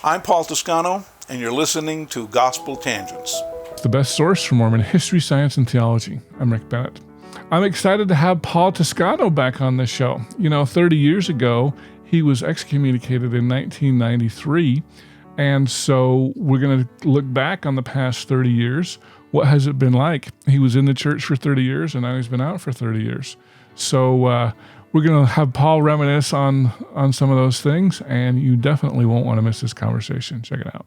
I'm Paul Toscano, and you're listening to Gospel Tangents. The best source for Mormon history, science, and theology. I'm Rick Bennett. I'm excited to have Paul Toscano back on this show. 30 years ago, he was excommunicated in 1993, and so we're going to look back on the past 30 years. What has it been like? He was in the church for 30 years, and now he's been out for 30 years. So we're going to have Paul reminisce on some of those things, and you definitely won't want to miss this conversation. Check it out.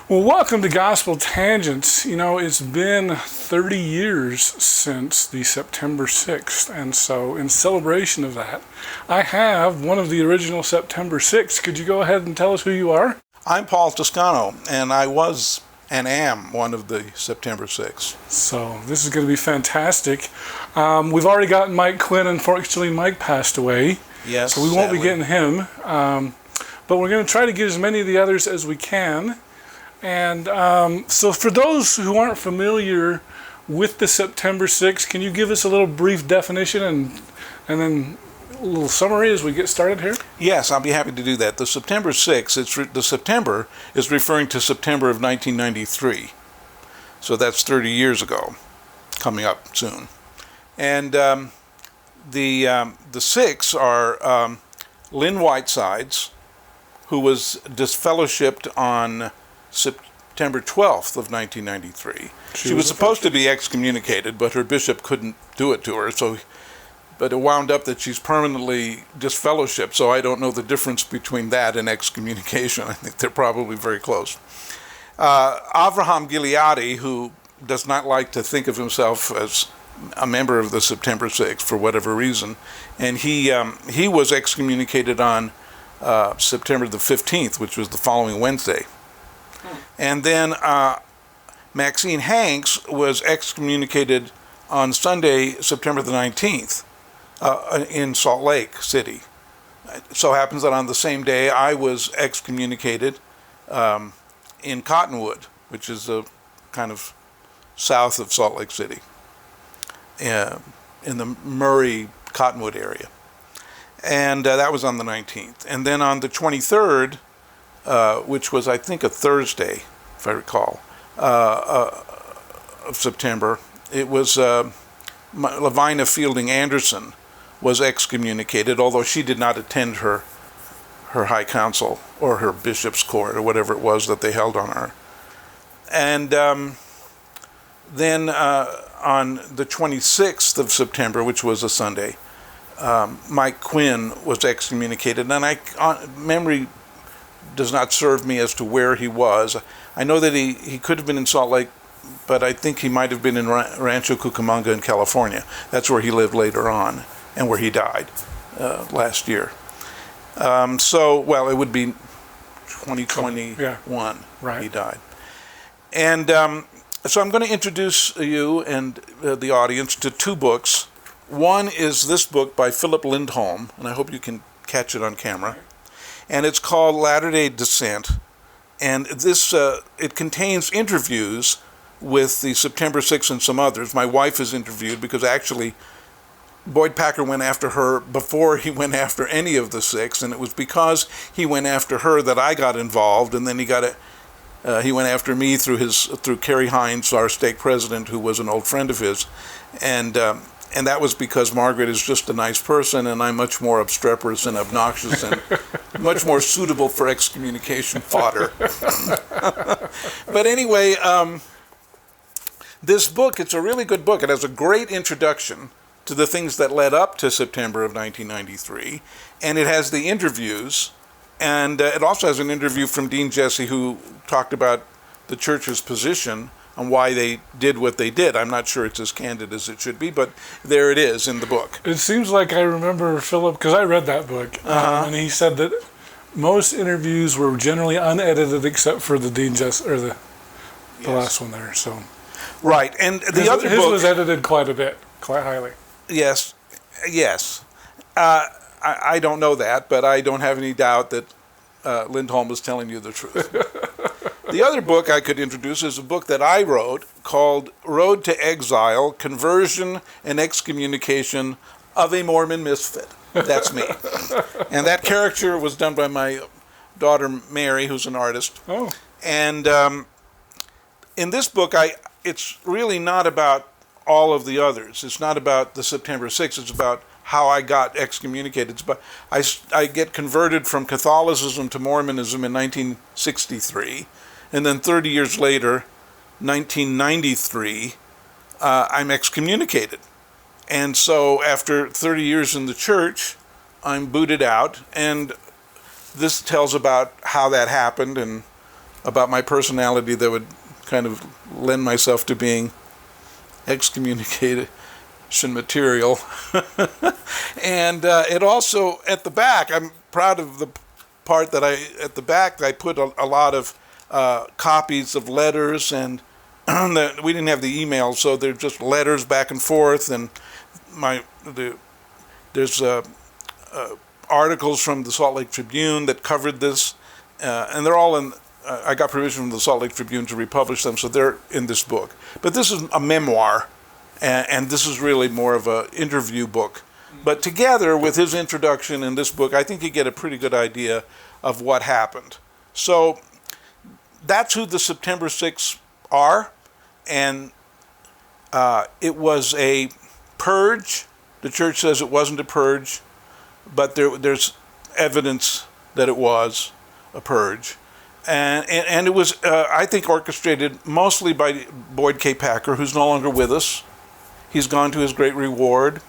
Well, welcome to Gospel Tangents. It's been 30 years since the September 6th, and so in celebration of that, I have one of the original September 6th. Could you go ahead and tell us who you are? I'm Paul Toscano, and I was and am one of the September 6th. So this is going to be fantastic. We've already gotten Mike Quinn. Unfortunately, Mike passed away. Yes, so we won't sadly be getting him. But we're going to try to get as many of the others as we can. And so for those who aren't familiar with the September 6th, can you give us a little brief definition and then a little summary as we get started here? Yes, I'll be happy to do that. The September 6th, the September is referring to September of 1993. So that's 30 years ago, coming up soon. And the six are Lynn Whitesides, who was disfellowshipped on September 12th of 1993. She was supposed to be excommunicated, but her bishop couldn't do it to her, but it wound up that she's permanently disfellowshipped, so I don't know the difference between that and excommunication. I think they're probably very close. Avraham Gileadi, who does not like to think of himself as a member of the September 6th for whatever reason, and he was excommunicated on September the 15th, which was the following Wednesday. And then Maxine Hanks was excommunicated on Sunday, September the 19th, in Salt Lake City. It so happens that on the same day I was excommunicated in Cottonwood, which is a kind of south of Salt Lake City, in the Murray Cottonwood area. And that was on the 19th. And then on the 23rd, which was, I think, a Thursday, if I recall, of September, it was Lavina Fielding Anderson was excommunicated, although she did not attend her high council or her bishop's court or whatever it was that they held on her. And then on the 26th of September, which was a Sunday, Mike Quinn was excommunicated, and memory does not serve me as to where he was. I know that he could have been in Salt Lake, but I think he might have been in Rancho Cucamonga in California. That's where he lived later on and where he died last year. It would be 2021 right. He died. And so I'm going to introduce you and the audience to two books. One is this book by Philip Lindholm, and I hope you can catch it on camera. And it's called Latter-day Descent. And this it contains interviews with the September 6th and some others. My wife is interviewed because actually Boyd Packer went after her before he went after any of the six, and it was because he went after her that I got involved, and then he went after me through Kerry Hines, our stake president, who was an old friend of his, and that was because Margaret is just a nice person, and I'm much more obstreperous and obnoxious and much more suitable for excommunication fodder. But anyway, this book, it's a really good book. It has a great introduction to the things that led up to September of 1993, and it has the interviews, and it also has an interview from Dean Jesse, who talked about the church's position on why they did what they did. I'm not sure it's as candid as it should be, but there it is in the book. It seems like I remember Philip, because I read that book, and he said that most interviews were generally unedited except for the Dean Jesse, or the last one there. So right, and the other his book was edited quite a bit, quite highly. Yes. I don't know that, but I don't have any doubt that Lindholm was telling you the truth. The other book I could introduce is a book that I wrote called Road to Exile, Conversion and Excommunication of a Mormon Misfit. That's me. And that caricature was done by my daughter Mary, who's an artist. Oh. And in this book, it's really not about all of the others. It's not about the September 6th. It's about how I got excommunicated. It's about, I get converted from Catholicism to Mormonism in 1963, and then 30 years later, 1993, I'm excommunicated. And so after 30 years in the church, I'm booted out, and this tells about how that happened and about my personality that would kind of lend myself to being excommunication material. And it also, at the back, I'm proud of the part that at the back, I put a lot of copies of letters, and we didn't have the email, so they're just letters back and forth, and there's articles from the Salt Lake Tribune that covered this, and they're all in. I got permission from the Salt Lake Tribune to republish them, so they're in this book. But this is a memoir, and this is really more of an interview book. But together with his introduction in this book, I think you get a pretty good idea of what happened. So that's who the September 6th are, and it was a purge. The church says it wasn't a purge, but there's evidence that it was a purge. And it was, I think, orchestrated mostly by Boyd K. Packer, who's no longer with us. He's gone to his great reward.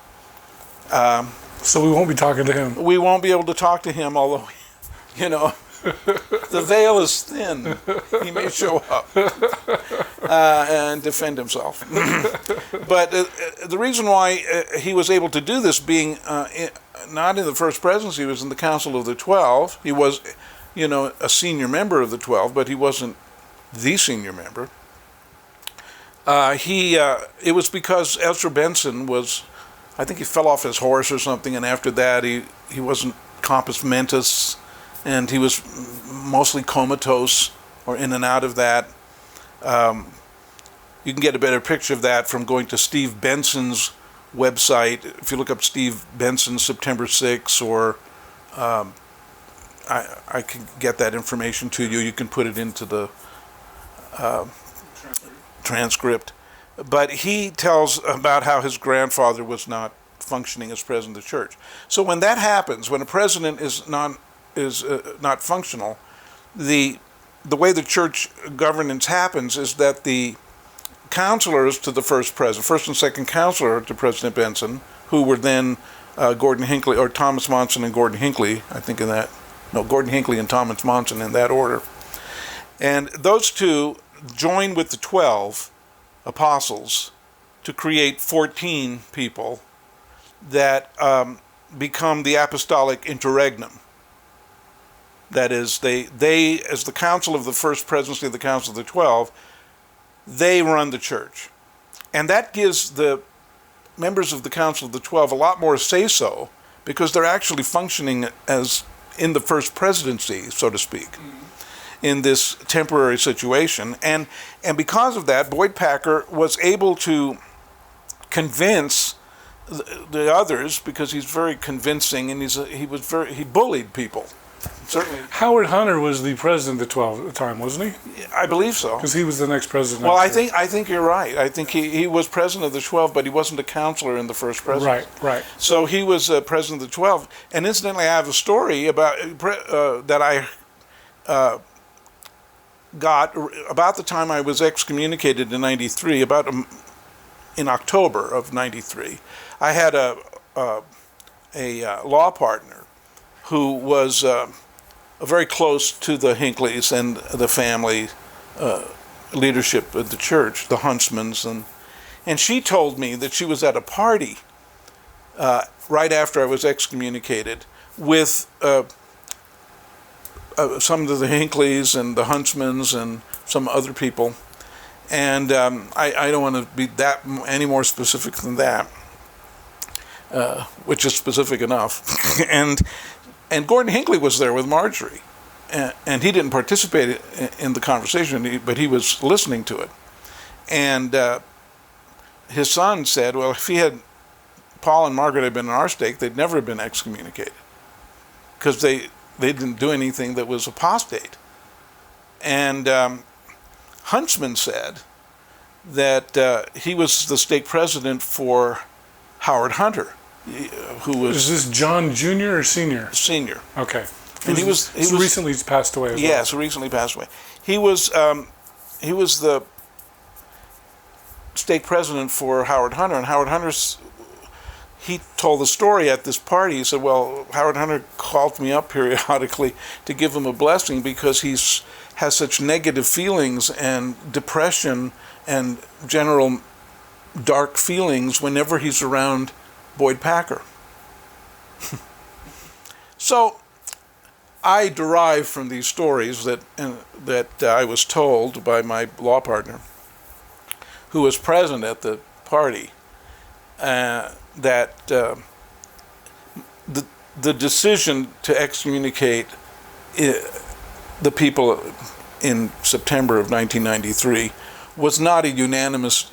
So we won't be talking to him. We won't be able to talk to him, although, the veil is thin. He may show up and defend himself. But the reason why he was able to do this, being not in the First Presidency, he was in the Council of the 12. He was, a senior member of the 12, but he wasn't the senior member. It was because Ezra Benson was, I think he fell off his horse or something, and after that he wasn't compos mentis, and he was mostly comatose or in and out of that. You can get a better picture of that from going to Steve Benson's website. If you look up Steve Benson September 6, or I can get that information to you. You can put it into the transcript. But he tells about how his grandfather was not functioning as president of the church. So when that happens, when a president is not functional, the way the church governance happens is that the counselors to the first and second counselor to President Benson, who were then Gordon Hinckley, or Thomas Monson and Gordon Hinckley, I think Gordon Hinckley and Thomas Monson in that order. And those two join with the 12 apostles to create 14 people that become the apostolic interregnum. That is, they as the council of the First Presidency of the Council of the 12, they run the church. And that gives the members of the Council of the 12 a lot more say-so, because they're actually functioning as in the First Presidency, so to speak, in this temporary situation. And because of that, Boyd Packer was able to convince the others, because he's very convincing, and he bullied people. Certainly. Howard Hunter was the president of the 12 at the time, wasn't he? I believe so. Because he was the next president. Well, I think you're right. I think he was president of the 12, but he wasn't a counselor in the First Presidency. Right. So he was president of the 12. And incidentally, I have a story about that I got about the time I was excommunicated in '93. In October of '93, I had a law partner who was very close to the Hinckleys and the family leadership of the church, the Huntsmans, and she told me that she was at a party right after I was excommunicated with some of the Hinckleys and the Huntsmans and some other people, and I don't want to be any more specific than that, which is specific enough. And Gordon Hinckley was there with Marjorie, and he didn't participate in the conversation, but he was listening to it. And his son said, well, if Paul and Margaret had been in our stake, they'd never have been excommunicated, because do anything that was apostate. And Huntsman said that he was the stake president for Howard Hunter, who was... Is this John Jr. or Sr.? Senior. Okay. And he was recently passed away as well. Yes, recently passed away. He was the stake president for Howard Hunter, and Howard Hunter's... He told the story at this party. He said, well, Howard Hunter called me up periodically to give him a blessing because has such negative feelings and depression and general dark feelings whenever he's around Boyd Packer. So I derive from these stories that I was told by my law partner, who was present at the party, that the decision to excommunicate the people in September of 1993 was not a unanimous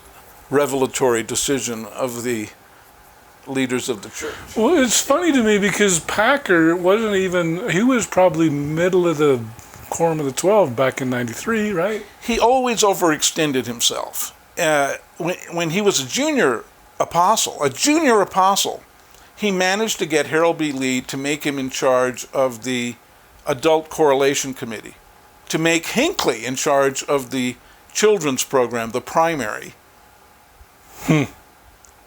revelatory decision of the leaders of the church. Well, it's funny to me because Packer wasn't even, he was probably middle of the Quorum of the 12 back in 93, right? He always overextended himself. When he was a junior apostle, he managed to get Harold B. Lee to make him in charge of the Adult Correlation Committee, to make Hinckley in charge of the children's program, the primary,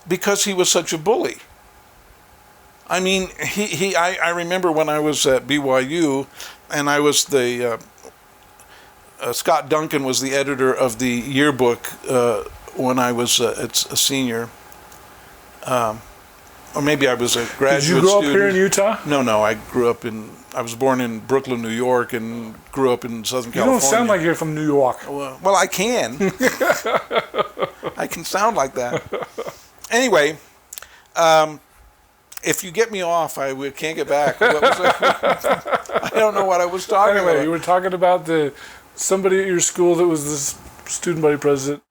because he was such a bully. I mean, I remember when I was at BYU, and I was Scott Duncan was the editor of the yearbook when I was a senior. Or maybe I was a graduate student. Did you grow up here in Utah? No, I was born in Brooklyn, New York, and grew up in Southern California. You don't sound like you're from New York. Well, I can. I can sound like that. Anyway, if you get me off, we can't get back. What was I don't know what I was talking about. Anyway, you were talking about somebody at your school that was the student body president.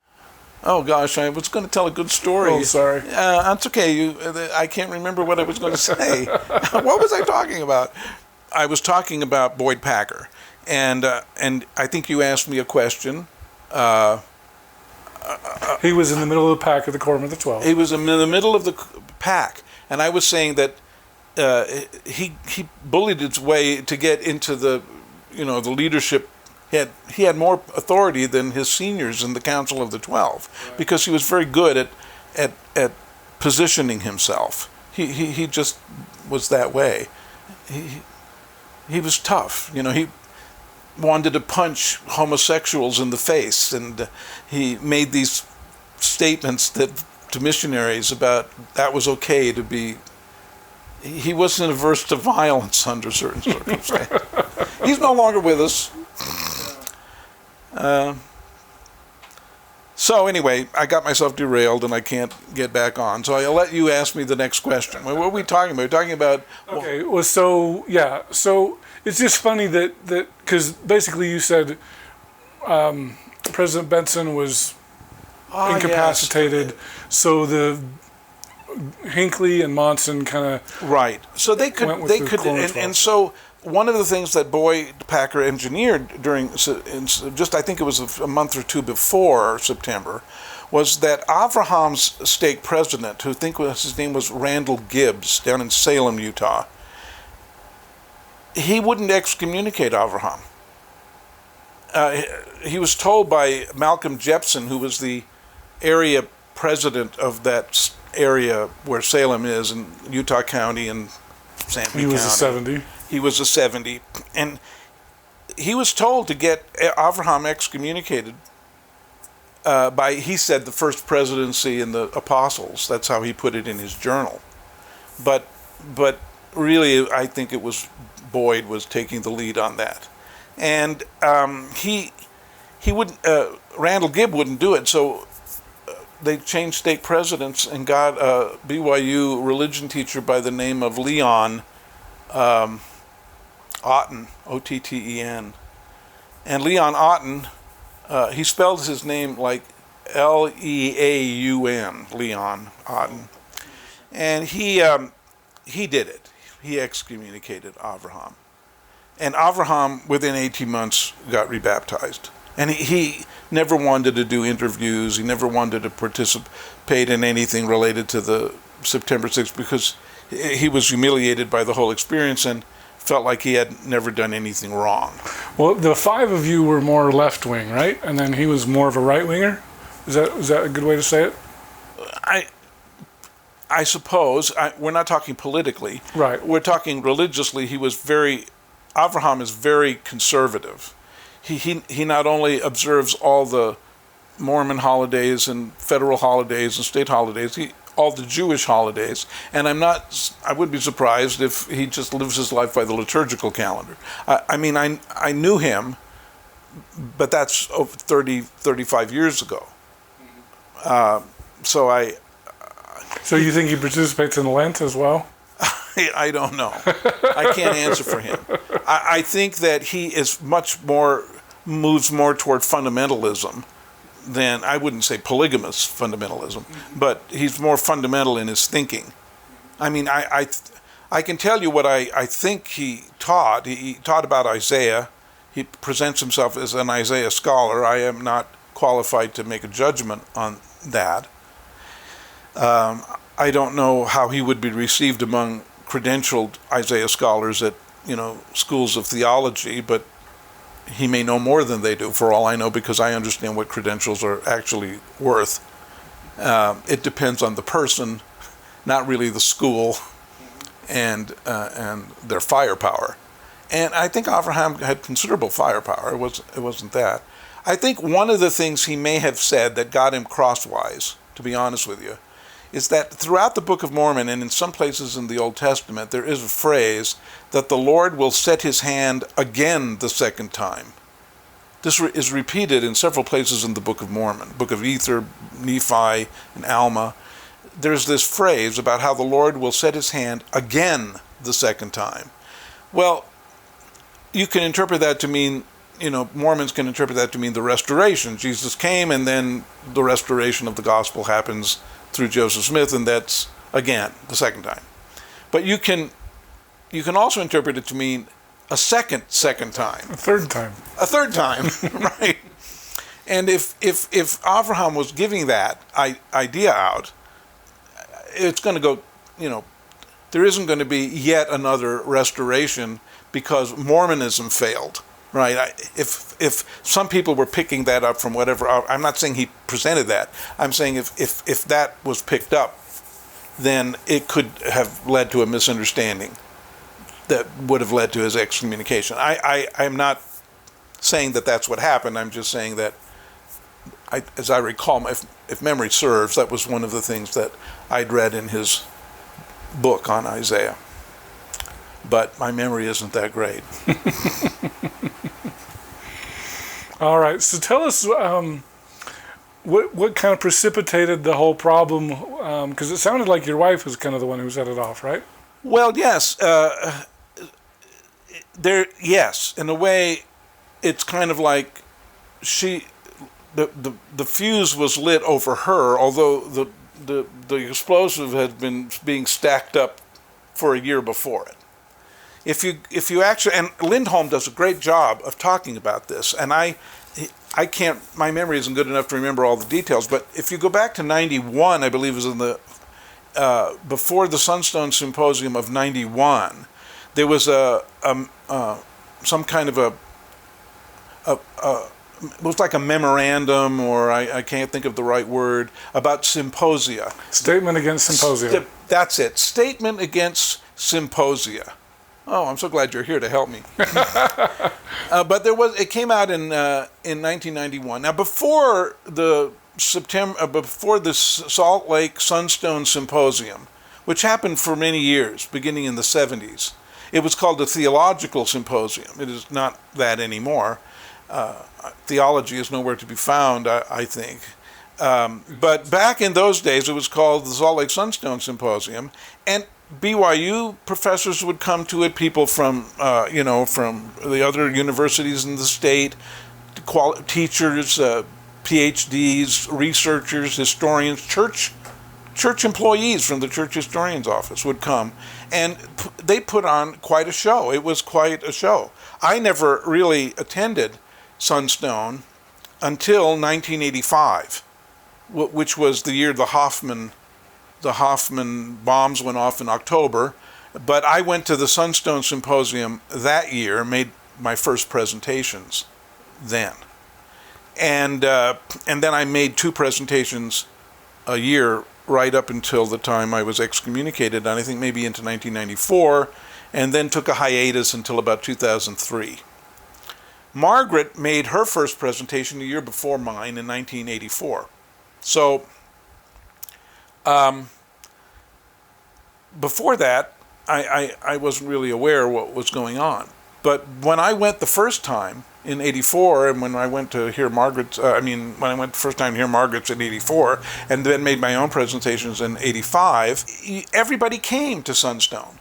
Oh gosh, I was going to tell a good story. Oh, sorry. That's okay. I can't remember what I was going to say. What was I talking about? I was talking about Boyd Packer, and I think you asked me a question. He was in the middle of the pack of the Quorum of the 12. He was in the middle of the pack, and I was saying that he bullied his way to get into the leadership. He had more authority than his seniors in the Council of the 12, right, because he was very good at positioning himself. He just was that way. He was tough. He wanted to punch homosexuals in the face, and he made these statements to missionaries about that was okay to be. He wasn't averse to violence under certain circumstances. He's no longer with us. So anyway, I got myself derailed and I can't get back on. So I'll let you ask me the next question. What are we talking about? We're talking about... Okay, well, so it's just funny that because basically you said President Benson was incapacitated, yes. So the Hinckley and Monson kind of... Right. So they could, and so... One of the things that Boyd Packer engineered I think it was a month or two before September, was that Avraham's stake president, who I think his name was Randall Gibbs, down in Salem, Utah, he wouldn't excommunicate Avraham. He was told by Malcolm Jepson, who was the area president of that area where Salem is in Utah County and Sanpete County. He was a 70. He was a 70, and he was told to get Avraham excommunicated by, he said, the first presidency and the apostles. That's how he put it in his journal. But really, I think it was Boyd was taking the lead on that, and he wouldn't. Randall Gibb wouldn't do it, so they changed stake presidents and got a BYU religion teacher by the name of Leon Otten, O-T-T-E-N. And Leon Otten, he spelled his name like L-E-A-U-N, Leon Otten. And he did it. He excommunicated Avraham. And Avraham, within 18 months, got rebaptized. And he never wanted to do interviews. He never wanted to participate in anything related to the September 6th because he was humiliated by the whole experience and felt like he had never done anything wrong. Well, the five of you were more left-wing, right? And then he was more of a right-winger? Is that a good way to say it? I suppose. We're not talking politically. Right. We're talking religiously. Avraham is very conservative. He not only observes all the Mormon holidays and federal holidays and state holidays, all the Jewish holidays, and I would be surprised if he just lives his life by the liturgical calendar. I knew him, but that's over 35 years ago. So you think he participates in Lent as well? I don't know. I can't answer for him. I think that he is moves more toward fundamentalism than, I wouldn't say polygamous fundamentalism, but he's more fundamental in his thinking. I mean, I can tell you what I think he taught. He taught about Isaiah. He presents himself as an Isaiah scholar. I am not qualified to make a judgment on that. I don't know how he would be received among credentialed Isaiah scholars at, schools of theology, but he may know more than they do, for all I know, because I understand what credentials are actually worth. It depends on the person, not really the school, and their firepower. And I think Avraham had considerable firepower. It wasn't that. I think one of the things he may have said that got him crosswise, to be honest with you, is that throughout the Book of Mormon and in some places in the Old Testament, there is a phrase that the Lord will set his hand again the second time. This is repeated in several places in the Book of Mormon, Book of Ether, Nephi, and Alma. There's this phrase about how the Lord will set his hand again the second time. Well, you can interpret that to mean, Mormons can interpret that to mean the restoration. Jesus came and then the restoration of the gospel happens through Joseph Smith, and that's, again, the second time. But you can also interpret it to mean a second time. A third time. A third time, right? And if Avraham was giving that idea out, it's going to go, there isn't going to be yet another restoration because Mormonism failed. Right. If some people were picking that up from whatever, I'm not saying he presented that. I'm saying if that was picked up, then it could have led to a misunderstanding that would have led to his excommunication. I'm not saying that that's what happened. I'm just saying that, as I recall, if memory serves, that was one of the things that I'd read in his book on Isaiah. But my memory isn't that great. All right. So tell us what kind of precipitated the whole problem? Because it sounded like your wife was kind of the one who set it off, right? Well, yes. Yes. In a way, it's kind of like the fuse was lit over her, although the explosive had been being stacked up for a year before it. If you actually, and Lindholm does a great job of talking about this, and I can't, my memory isn't good enough to remember all the details, but if you go back to 91, I believe it was in the, before the Sunstone Symposium of 91, there was some kind of it was like a memorandum, or I can't think of the right word, about symposia. Statement against symposia. That's it. Statement against symposia. Oh, I'm so glad you're here to help me. But it came out in 1991. Now, before the Salt Lake Sunstone Symposium, which happened for many years, beginning in the 70s, it was called the Theological Symposium. It is not that anymore. Theology is nowhere to be found, I think. But back in those days, it was called the Salt Lake Sunstone Symposium, and BYU professors would come to it, people from the other universities in the state, teachers, PhDs, researchers, historians, church employees from the church historian's office would come, and they put on quite a show. It was quite a show. I never really attended Sunstone until 1985, which was the year the Hoffman bombs went off in October. But I went to the Sunstone Symposium that year, made my first presentations then. And then I made 2 presentations a year right up until the time I was excommunicated, and I think maybe into 1994, and then took a hiatus until about 2003. Margaret made her first presentation a year before mine in 1984. So before that, I wasn't really aware what was going on. But when I went the first time in 84, and when I went to hear Margaret's, when I went the first time to hear Margaret's in 84, and then made my own presentations in 85, everybody came to Sunstone.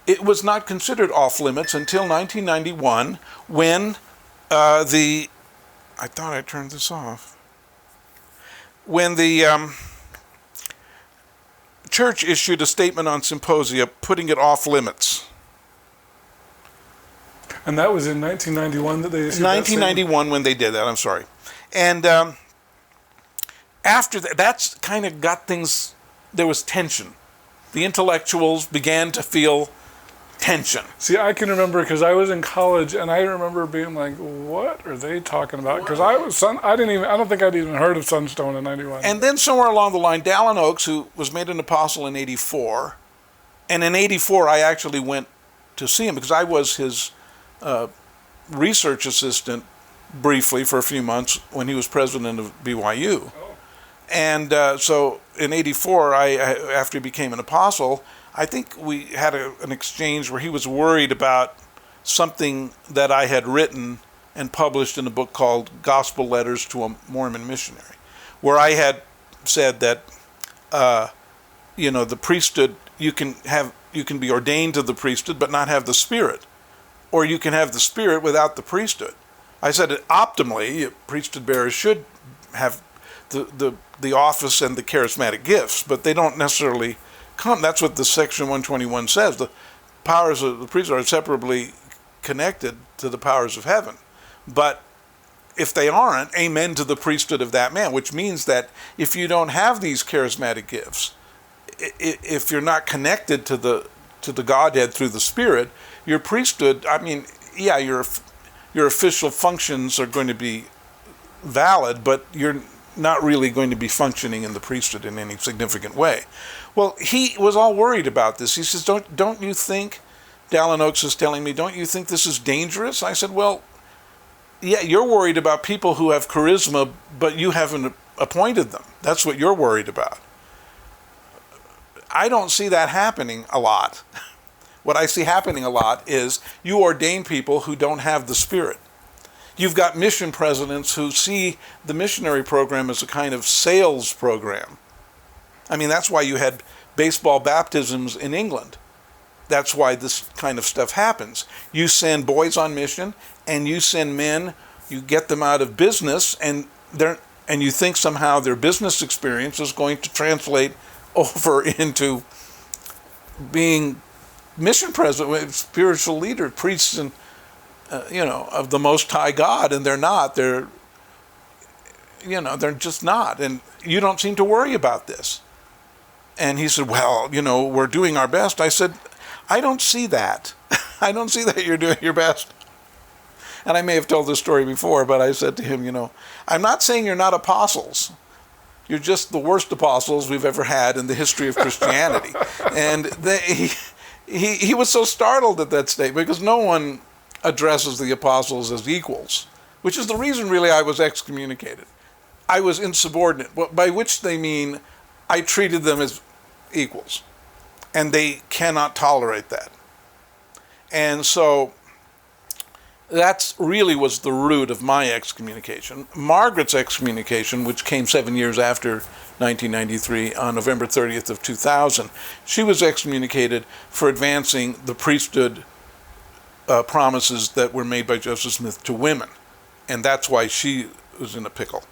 It was not considered off limits until 1991, when I thought I turned this off. When the church issued a statement on symposia putting it off limits. And that was in 1991 that they issued 1991 when they did that, I'm sorry. And after that, that's kind of got things, there was tension. The intellectuals began to feel tension. See, I can remember because I was in college, and I remember being like, "What are they talking about?" Because I don't think I'd even heard of Sunstone in '91. And then somewhere along the line, Dallin Oaks, who was made an apostle in '84, and in '84 I actually went to see him because I was his research assistant briefly for a few months when he was president of BYU. Oh. And so in '84, after he became an apostle, I think we had an exchange where he was worried about something that I had written and published in a book called Gospel Letters to a Mormon Missionary, where I had said that, the priesthood, you can be ordained to the priesthood but not have the Spirit, or you can have the Spirit without the priesthood. I said that optimally, priesthood bearers should have the office and the charismatic gifts, but they don't necessarily come. That's what the section 121 says. The powers of the priesthood are separately connected to the powers of heaven. But if they aren't, amen to the priesthood of that man, which means that if you don't have these charismatic gifts, if you're not connected to the Godhead through the Spirit, your priesthood, your official functions are going to be valid, but you're not really going to be functioning in the priesthood in any significant way. Well, he was all worried about this. He says, don't you think, Dallin Oaks is telling me, don't you think this is dangerous? I said, well, yeah, you're worried about people who have charisma, but you haven't appointed them. That's what you're worried about. I don't see that happening a lot. What I see happening a lot is you ordain people who don't have the Spirit. You've got mission presidents who see the missionary program as a kind of sales program. I mean, that's why you had baseball baptisms in England. That's why this kind of stuff happens. You send boys on mission, and you send men, you get them out of business, and you think somehow their business experience is going to translate over into being mission president, spiritual leader, priests, and of the Most High God, and they're not. They're just not, and you don't seem to worry about this. And he said, well, we're doing our best. I said, I don't see that. I don't see that you're doing your best. And I may have told this story before, but I said to him, I'm not saying you're not apostles. You're just the worst apostles we've ever had in the history of Christianity. And he was so startled at that statement because no one addresses the apostles as equals, which is the reason really I was excommunicated. I was insubordinate, by which they mean I treated them as equals, and they cannot tolerate that. And so that's really was the root of my excommunication. Margaret's excommunication, which came 7 years after 1993, on November 30th of 2000, she was excommunicated for advancing the priesthood promises that were made by Joseph Smith to women. And that's why she was in a pickle.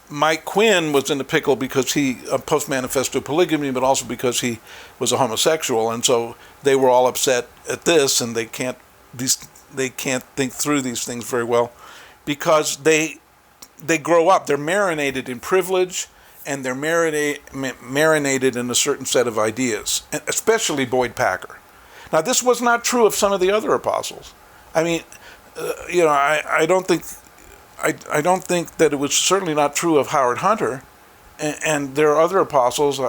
Mike Quinn was in a pickle because he post-manifesto polygamy, but also because he was a homosexual. And so they were all upset at this, and they can't they can't think through these things very well, because they grow up. They're marinated in privilege, and they're marinated in a certain set of ideas, especially Boyd Packer. Now, this was not true of some of the other apostles. I mean, I don't think that it was certainly not true of Howard Hunter, and there are other apostles.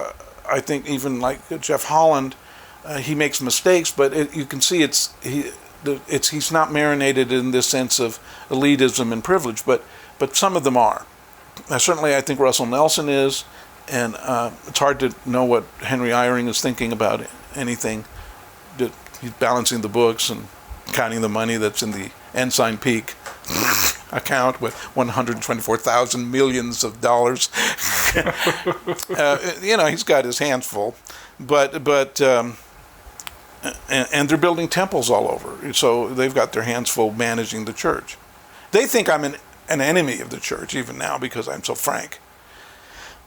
I think even like Jeff Holland, he makes mistakes, but you can see he's not marinated in this sense of elitism and privilege, but some of them are. Certainly, I think Russell Nelson is, and it's hard to know what Henry Eyring is thinking about anything. He's balancing the books and counting the money that's in the Ensign Peak account with 124,000 millions of dollars. He's got his hands full, and they're building temples all over, so they've got their hands full managing the church. They think I'm an enemy of the church even now because I'm so frank.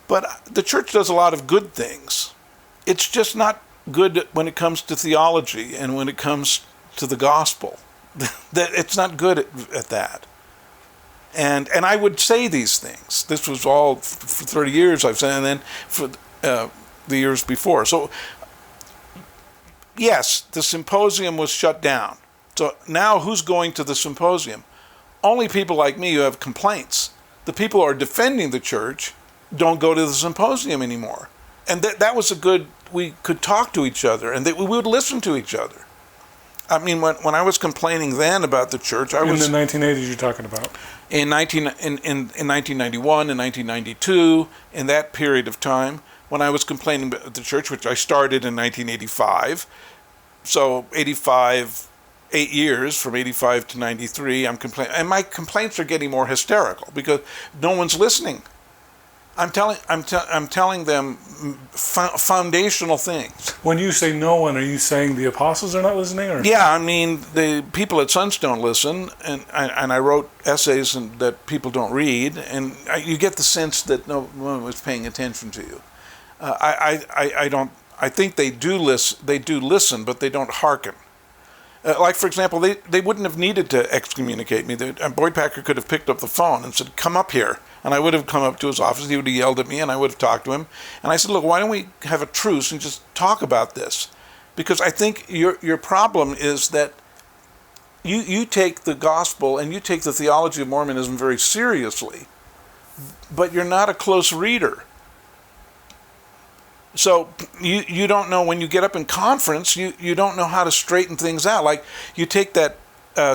But the church does a lot of good things. It's just not good when it comes to theology and when it comes to the gospel. That it's not good at that. And I would say these things. This was all for 30 years I've said, and then for the years before. So yes, the symposium was shut down. So now who's going to the symposium? Only people like me who have complaints. The people who are defending the church don't go to the symposium anymore. And that was we could talk to each other, and we would listen to each other. I mean, when I was complaining then about the church, in the 1980s you're talking about. In 1991 and 1992, in that period of time, when I was complaining about the church, which I started in 1985, so 8 years, from 85 to 93, I'm complaining, and my complaints are getting more hysterical because no one's listening. I'm telling them foundational things. When you say no one, are you saying the apostles are not listening? Or? Yeah, I mean, the people at Sunstone listen, and I wrote essays that people don't read, and you get the sense that no one was paying attention to you. I think they do listen, but they don't hearken. Like, for example, they wouldn't have needed to excommunicate me. Boyd Packer could have picked up the phone and said, "Come up here." And I would have come up to his office. He would have yelled at me, and I would have talked to him. And I said, "Look, why don't we have a truce and just talk about this?" Because I think your problem is that you take the gospel and you take the theology of Mormonism very seriously, but you're not a close reader. So you don't know, when you get up in conference, you don't know how to straighten things out. Like, you take that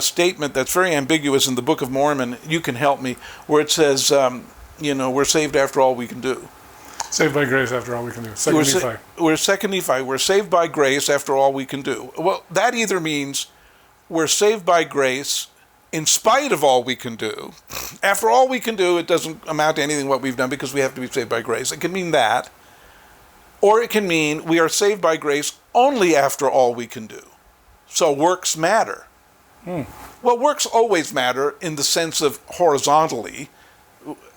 statement that's very ambiguous in the Book of Mormon, You Can Help Me, where it says, we're saved after all we can do. Saved by grace after all we can do. Second Nephi. We're saved by grace after all we can do. Well, that either means we're saved by grace in spite of all we can do. After all we can do, it doesn't amount to anything what we've done because we have to be saved by grace. It can mean that. Or it can mean we are saved by grace only after all we can do. So works matter. Well, works always matter in the sense of horizontally,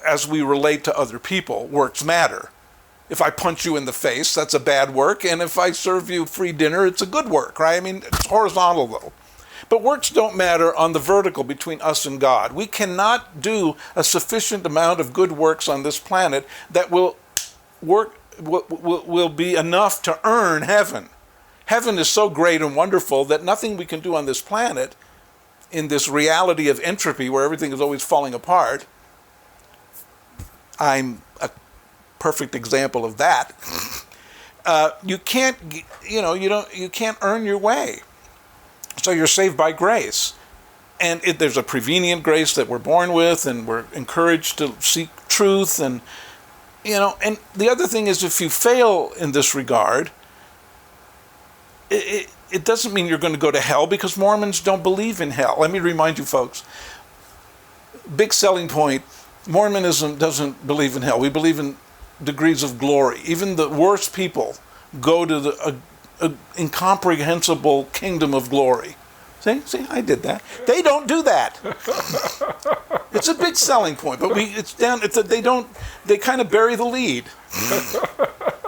as we relate to other people, works matter. If I punch you in the face, that's a bad work, and if I serve you free dinner, it's a good work, right? I mean, it's horizontal, though. But works don't matter on the vertical between us and God. We cannot do a sufficient amount of good works on this planet that will be enough to earn heaven. Heaven is so great and wonderful that nothing we can do on this planet, in this reality of entropy where everything is always falling apart. I'm a perfect example of that. You can't earn your way. So you're saved by grace. And there's a prevenient grace that we're born with, and we're encouraged to seek truth, and the other thing is, if you fail in this regard, it doesn't mean you're going to go to hell, because Mormons don't believe in hell. Let me remind you folks, big selling point, Mormonism doesn't believe in hell. We believe in degrees of glory. Even the worst people go to the incomprehensible kingdom of glory. See, I did that. They don't do that. It's a big selling point, but they kind of bury the lead.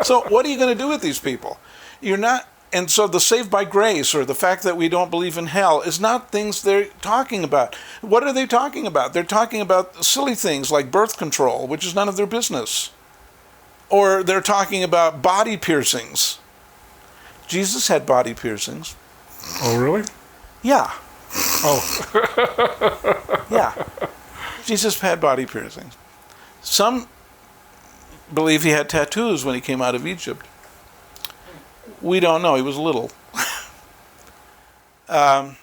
So what are you going to do with these people? You're not, And so the saved by grace, or the fact that we don't believe in hell, is not things they're talking about. What are they talking about? They're talking about silly things like birth control, which is none of their business. Or they're talking about body piercings. Jesus had body piercings. Oh, really? Yeah. Oh. Yeah. Jesus had body piercings. Some believe he had tattoos when he came out of Egypt. We don't know. He was little. Our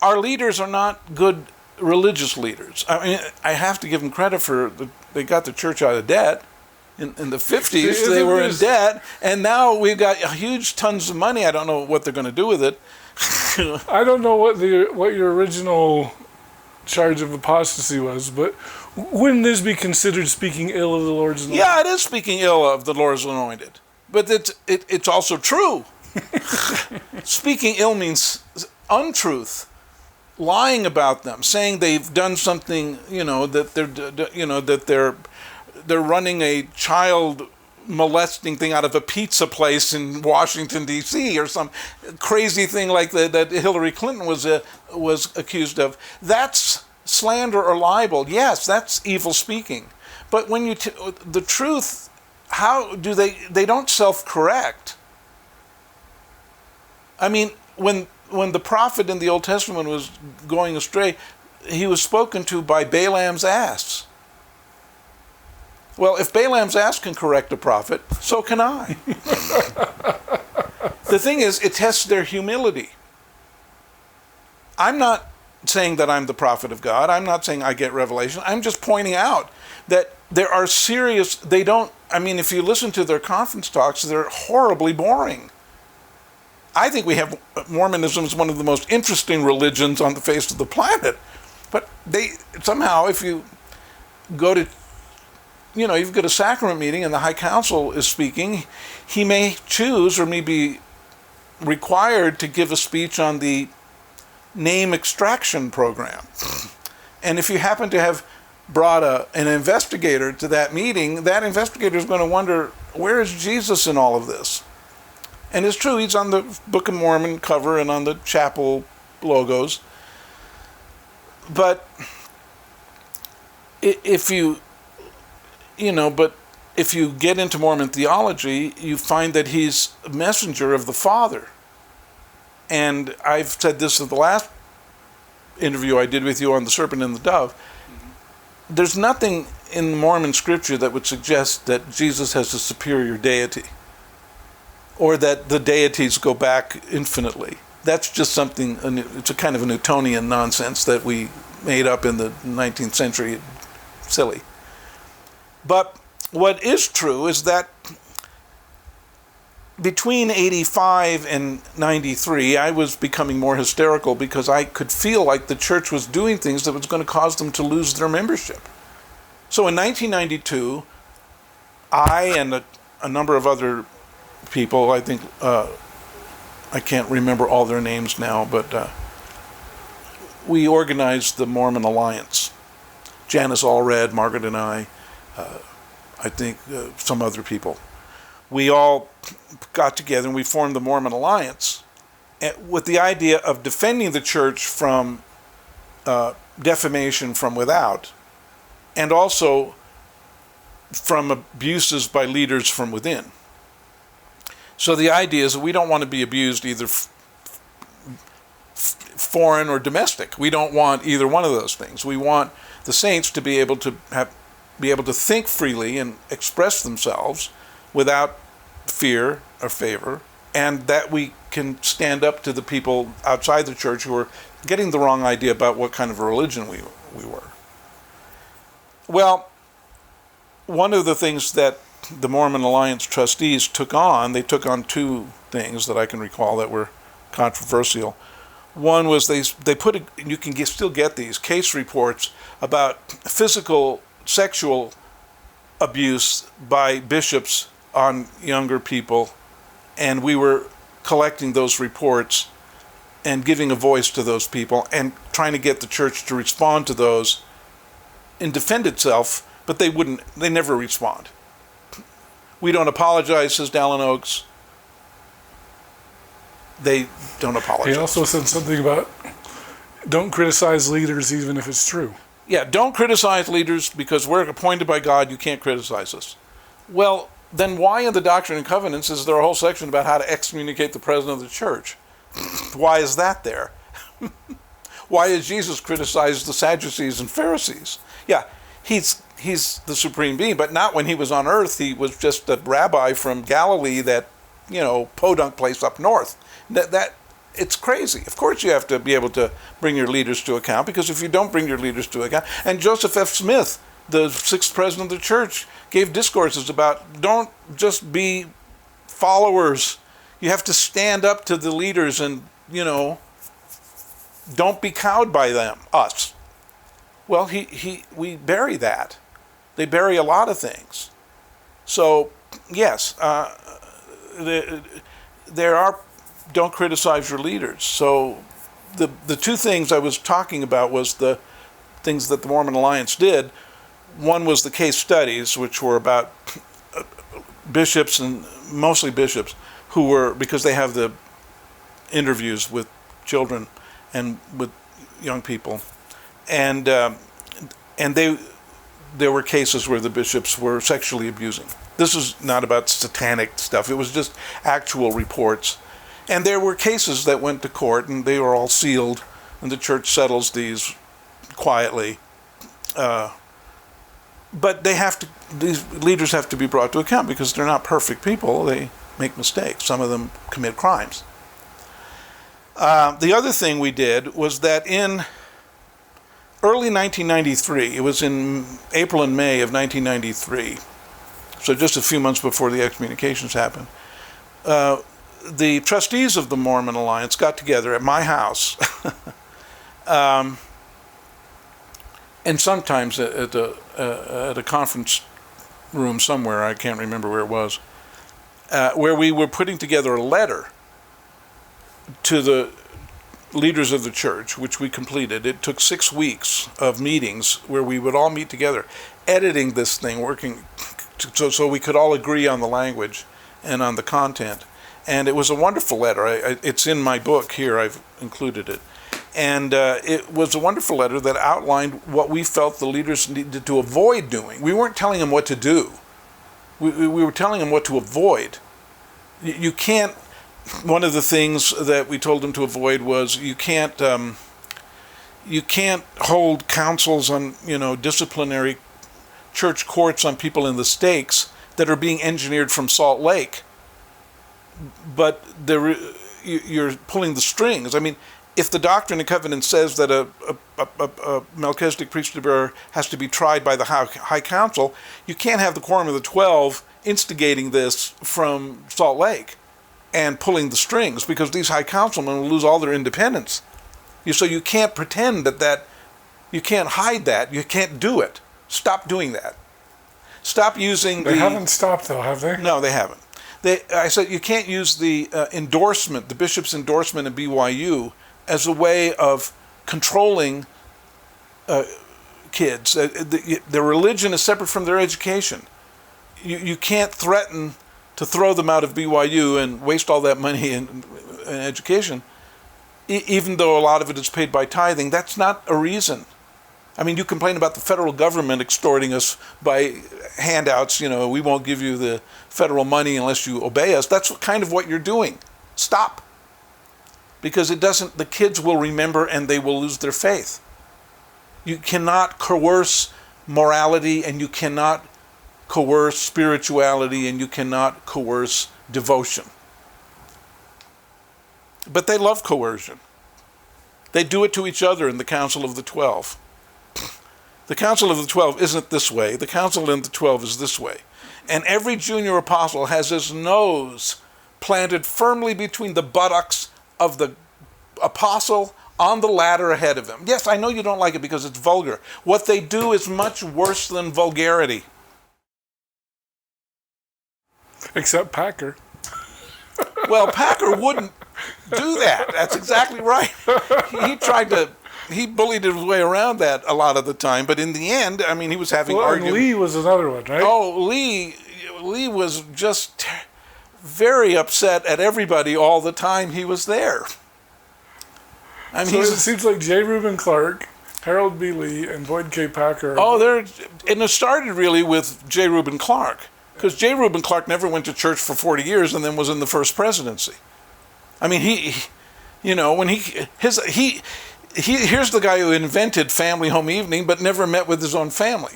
leaders are not good religious leaders. I mean, I have to give them credit for they got the church out of debt. In the 50s, they were in debt, and now we've got huge tons of money. I don't know what they're going to do with it. I don't know what your original charge of apostasy was, but wouldn't this be considered speaking ill of the Lord's anointed? Yeah, it is speaking ill of the Lord's anointed, but it's also true. Speaking ill means untruth, lying about them, saying they've done something, that they're running a child molesting thing out of a pizza place in Washington, D.C., or some crazy thing like that Hillary Clinton was accused of. That's slander or libel. Yes, that's evil speaking. But when the truth, how do they don't self-correct. I mean, when the prophet in the Old Testament was going astray, he was spoken to by Balaam's ass. Well, if Balaam's ass can correct a prophet, so can I. The thing is, it tests their humility. I'm not saying that I'm the prophet of God. I'm not saying I get revelation. I'm just pointing out that there are serious, if you listen to their conference talks, they're horribly boring. I think Mormonism is one of the most interesting religions on the face of the planet. But somehow, if you go to you've got a sacrament meeting and the High Council is speaking, he may choose or may be required to give a speech on the name extraction program. And if you happen to have brought an investigator to that meeting, that investigator is going to wonder, where is Jesus in all of this? And it's true, he's on the Book of Mormon cover and on the chapel logos. But if you get into Mormon theology, you find that he's a messenger of the Father. And I've said this in the last interview I did with you on the serpent and the dove. There's nothing in Mormon scripture that would suggest that Jesus has a superior deity, or that the deities go back infinitely. That's just something, it's a kind of a Newtonian nonsense that we made up in the 19th century. Silly. But what is true is that between 85 and 93, I was becoming more hysterical because I could feel like the church was doing things that was going to cause them to lose their membership. So in 1992, I and a number of other people, I think, I can't remember all their names now, but we organized the Mormon Alliance. Janice Allred, Margaret and I think some other people. We all got together and we formed the Mormon Alliance with the idea of defending the church from defamation from without, and also from abuses by leaders from within. So the idea is that we don't want to be abused either foreign or domestic. We don't want either one of those things. We want the saints to be able to think freely and express themselves without fear or favor, and that we can stand up to the people outside the church who are getting the wrong idea about what kind of a religion we were. Well, one of the things that the Mormon Alliance trustees took on two things that I can recall that were controversial. One was they put you can still get these case reports about physical, sexual abuse by bishops on younger people, and we were collecting those reports and giving a voice to those people and trying to get the church to respond to those and defend itself, but they never respond. We don't apologize, says Dallin Oaks. they don't apologize. He also said something about don't criticize leaders even if it's true. Yeah, don't criticize leaders because we're appointed by God. You can't criticize us. Well, then why in the Doctrine and Covenants is there a whole section about how to excommunicate the president of the church? Why is that there? Why has Jesus criticized the Sadducees and Pharisees? Yeah, he's the supreme being, but not when he was on earth. He was just a rabbi from Galilee, that, podunk place up north. That it's crazy. Of course you have to be able to bring your leaders to account, because if you don't bring your leaders to account, and Joseph F. Smith, the sixth president of the church, gave discourses about don't just be followers. You have to stand up to the leaders and, don't be cowed by them, us. Well, we bury that. They bury a lot of things. So, yes, there are, don't criticize your leaders. So the two things I was talking about was the things that the Mormon Alliance did. One was the case studies, which were about bishops, and mostly bishops, who were, because they have the interviews with children and with young people, and there were cases where the bishops were sexually abusing. This is not about satanic stuff. It was just actual reports. And there were cases that went to court, and they were all sealed, and the church settles these quietly. But these leaders have to be brought to account, because they're not perfect people. They make mistakes. Some of them commit crimes. The other thing we did was that in early 1993, it was in April and May of 1993, so just a few months before the excommunications happened, the trustees of the Mormon Alliance got together at my house, and sometimes at a conference room somewhere, I can't remember where it was, where we were putting together a letter to the leaders of the church, which we completed. It took 6 weeks of meetings where we would all meet together, editing this thing, working so we could all agree on the language and on the content. And it was a wonderful letter. It's in my book here. I've included it. And it was a wonderful letter that outlined what we felt the leaders needed to avoid doing. We weren't telling them what to do. We were telling them what to avoid. You can't. One of the things that we told them to avoid was you can't hold councils on, disciplinary church courts on people in the stakes that are being engineered from Salt Lake. But you're pulling the strings. I mean, if the Doctrine and Covenants says that a Melchizedek priesthood bearer has to be tried by the High Council, you can't have the Quorum of the 12 instigating this from Salt Lake and pulling the strings, because these high councilmen will lose all their independence. So you can't pretend that you can't hide that. You can't do it. Stop doing that. Stop using They haven't stopped, though, have they? No, they haven't. I said you can't use the endorsement, the bishop's endorsement in BYU, as a way of controlling kids. Their religion is separate from their education. You can't threaten to throw them out of BYU and waste all that money in education, even though a lot of it is paid by tithing. That's not a reason. I mean, you complain about the federal government extorting us by handouts, we won't give you the federal money unless you obey us. That's kind of what you're doing. Stop. Because the kids will remember and they will lose their faith. You cannot coerce morality, and you cannot coerce spirituality, and you cannot coerce devotion. But they love coercion. They do it to each other in the Council of the 12. The Council of the 12 isn't this way. The Council of the 12 is this way. And every junior apostle has his nose planted firmly between the buttocks of the apostle on the ladder ahead of him. Yes, I know you don't like it because it's vulgar. What they do is much worse than vulgarity. Except Packer. Well, Packer wouldn't do that. That's exactly right. He bullied his way around that a lot of the time, but in the end, I mean, he was having arguments. Lee was another one, right? Oh, Lee was just very upset at everybody all the time he was there. I mean, So it seems like J. Reuben Clark, Harold B. Lee, and Boyd K. Packer. And it started really with J. Reuben Clark, because J. Reuben Clark never went to church for 40 years and then was in the first presidency. I mean, here's the guy who invented family home evening, but never met with his own family.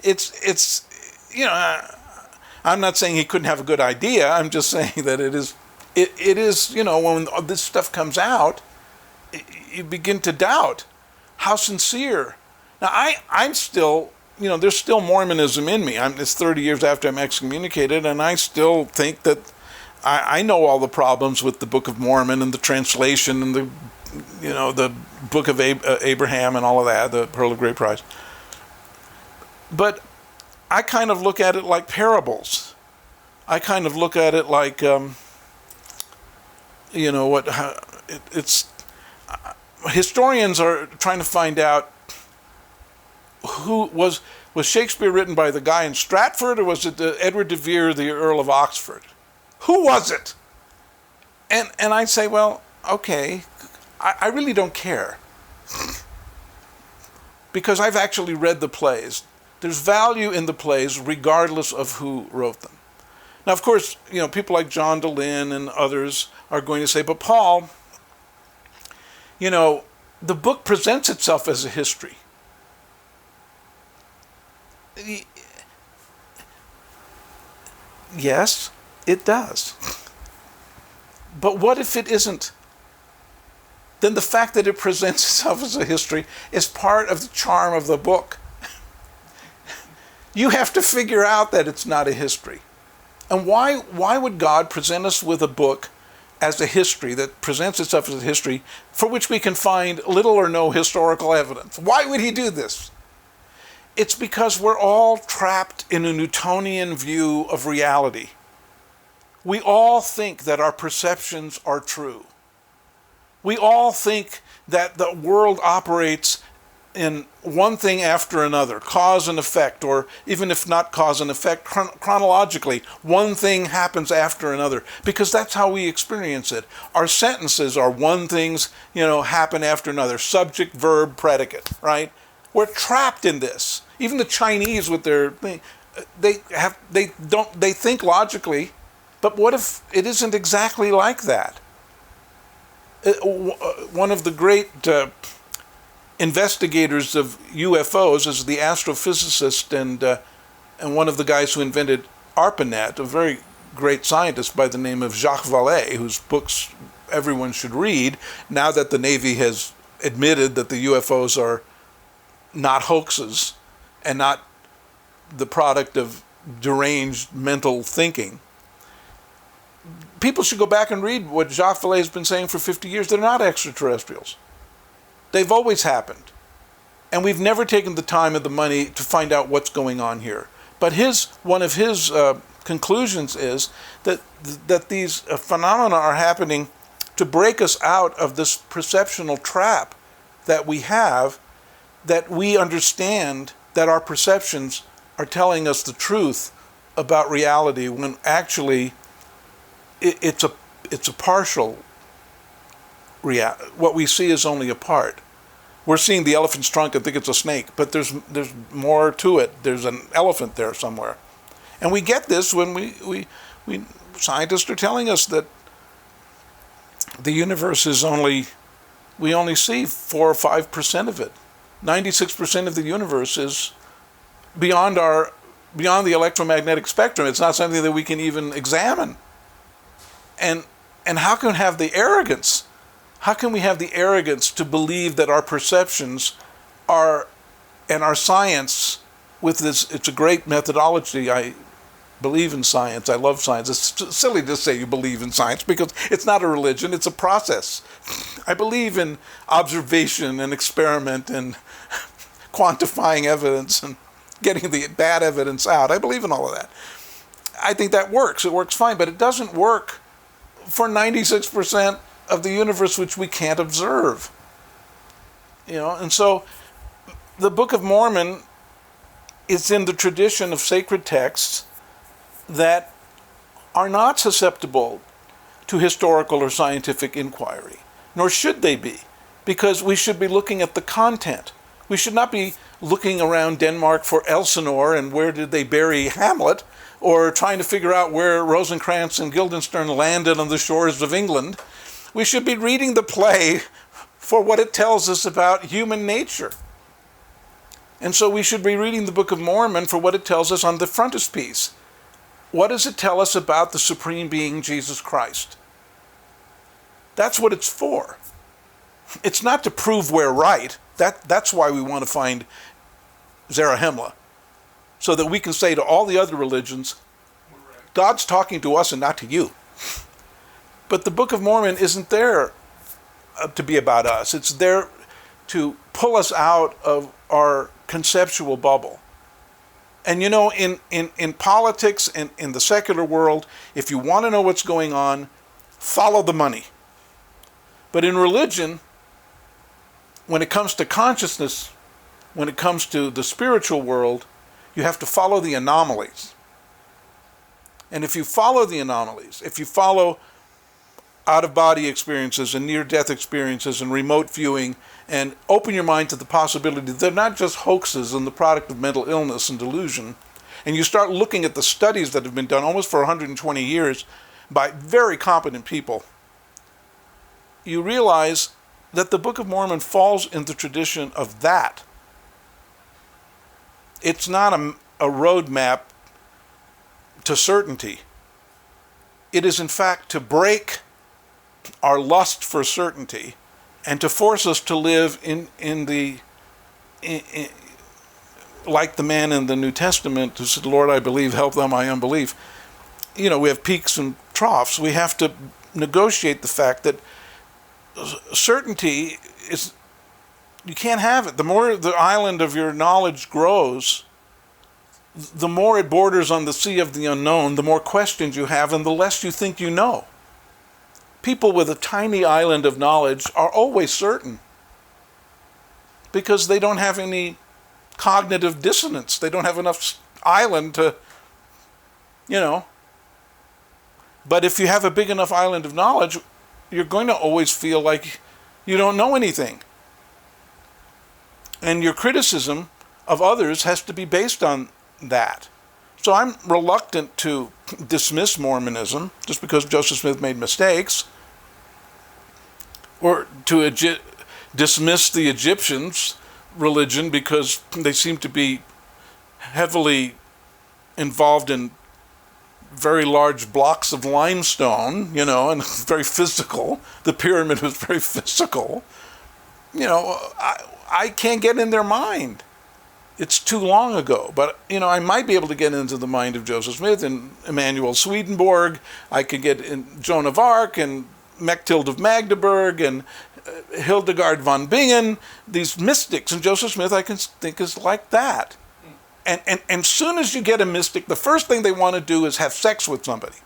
It's I'm not saying he couldn't have a good idea. I'm just saying that it is, when this stuff comes out, you begin to doubt how sincere. Now, I'm still, there's still Mormonism in me. It's 30 years after I'm excommunicated, and I still think that I know all the problems with the Book of Mormon and the translation and the Book of Abraham and all of that, the Pearl of Great Price. But I kind of look at it like parables. I kind of look at it like, historians are trying to find out who was Shakespeare written by the guy in Stratford, or was it Edward de Vere, the Earl of Oxford? Who was it? And I say, well, okay, I really don't care. Because I've actually read the plays. There's value in the plays regardless of who wrote them. Now, of course, people like John DeLynn and others are going to say, but Paul, the book presents itself as a history. Yes, it does. But what if it isn't? Then the fact that it presents itself as a history is part of the charm of the book. You have to figure out that it's not a history. And why would God present us with a book as a history that presents itself as a history for which we can find little or no historical evidence? Why would he do this? It's because we're all trapped in a Newtonian view of reality. We all think that our perceptions are true. We all think that the world operates in one thing after another, cause and effect, or even if not cause and effect, chronologically, one thing happens after another, because that's how we experience it. Our sentences are one things, happen after another, subject, verb, predicate, right? We're trapped in this. Even the Chinese with their thing, they think logically, but what if it isn't exactly like that? One of the great investigators of UFOs is the astrophysicist and one of the guys who invented ARPANET, a very great scientist by the name of Jacques Vallée, whose books everyone should read now that the Navy has admitted that the UFOs are not hoaxes and not the product of deranged mental thinking. People should go back and read what Jacques Vallée has been saying for 50 years. They're not extraterrestrials. They've always happened. And we've never taken the time and the money to find out what's going on here. But one of his conclusions is that these phenomena are happening to break us out of this perceptional trap that we have, that we understand that our perceptions are telling us the truth about reality when actually it's a partial reality. What we see is only a part. We're seeing the elephant's trunk and think it's a snake, but there's more to it. There's an elephant there somewhere. And we get this when we scientists are telling us that the universe is we only see 4 or 5% of it. 96% of the universe is beyond the electromagnetic spectrum. It's not something that we can even examine. And how can we have the arrogance? How can we have the arrogance to believe that our perceptions and our science with this? It's a great methodology. I believe in science. I love science. It's silly to say you believe in science because it's not a religion. It's a process. I believe in observation and experiment and quantifying evidence and getting the bad evidence out. I believe in all of that. I think that works. It works fine, but it doesn't work for 96% of the universe which we can't observe. And so the Book of Mormon is in the tradition of sacred texts that are not susceptible to historical or scientific inquiry, nor should they be, because we should be looking at the content. We should not be looking around Denmark for Elsinore and where did they bury Hamlet, or trying to figure out where Rosencrantz and Guildenstern landed on the shores of England. We should be reading the play for what it tells us about human nature. And so we should be reading the Book of Mormon for what it tells us on the frontispiece. What does it tell us about the Supreme Being, Jesus Christ? That's what it's for. It's not to prove we're right. That's why we want to find Zarahemla, so that we can say to all the other religions, God's talking to us and not to you. But the Book of Mormon isn't there to be about us. It's there to pull us out of our conceptual bubble. And you know, in politics and in the secular world, if you want to know what's going on, follow the money. But in religion, when it comes to consciousness, when it comes to the spiritual world, you have to follow the anomalies. And if you follow the anomalies, if you follow out-of-body experiences and near-death experiences and remote viewing, and open your mind to the possibility they're not just hoaxes and the product of mental illness and delusion, and you start looking at the studies that have been done almost for 120 years by very competent people, you realize that the Book of Mormon falls in the tradition of that. It's not a roadmap to certainty. It is in fact to break our lust for certainty and to force us to live in like the man in the New Testament who said, Lord, I believe, help thou my unbelief. You know, we have peaks and troughs. We have to negotiate the fact that certainty is, you can't have it. The more the island of your knowledge grows, the more it borders on the sea of the unknown, the more questions you have and the less you think you know. People with a tiny island of knowledge are always certain because they don't have any cognitive dissonance. They don't have enough island to, you know. But if you have a big enough island of knowledge, you're going to always feel like you don't know anything. And your criticism of others has to be based on that. So I'm reluctant to dismiss Mormonism just because Joseph Smith made mistakes, or to dismiss the Egyptians' religion because they seem to be heavily involved in very large blocks of limestone, you know, and very physical. The pyramid was very physical. You know, I can't get in their mind. It's too long ago. But, you know, I might be able to get into the mind of Joseph Smith and Emanuel Swedenborg. I could get in Joan of Arc and Mechthild of Magdeburg and Hildegard von Bingen, these mystics. And Joseph Smith, I can think, is like that. And as soon as you get a mystic, the first thing they want to do is have sex with somebody.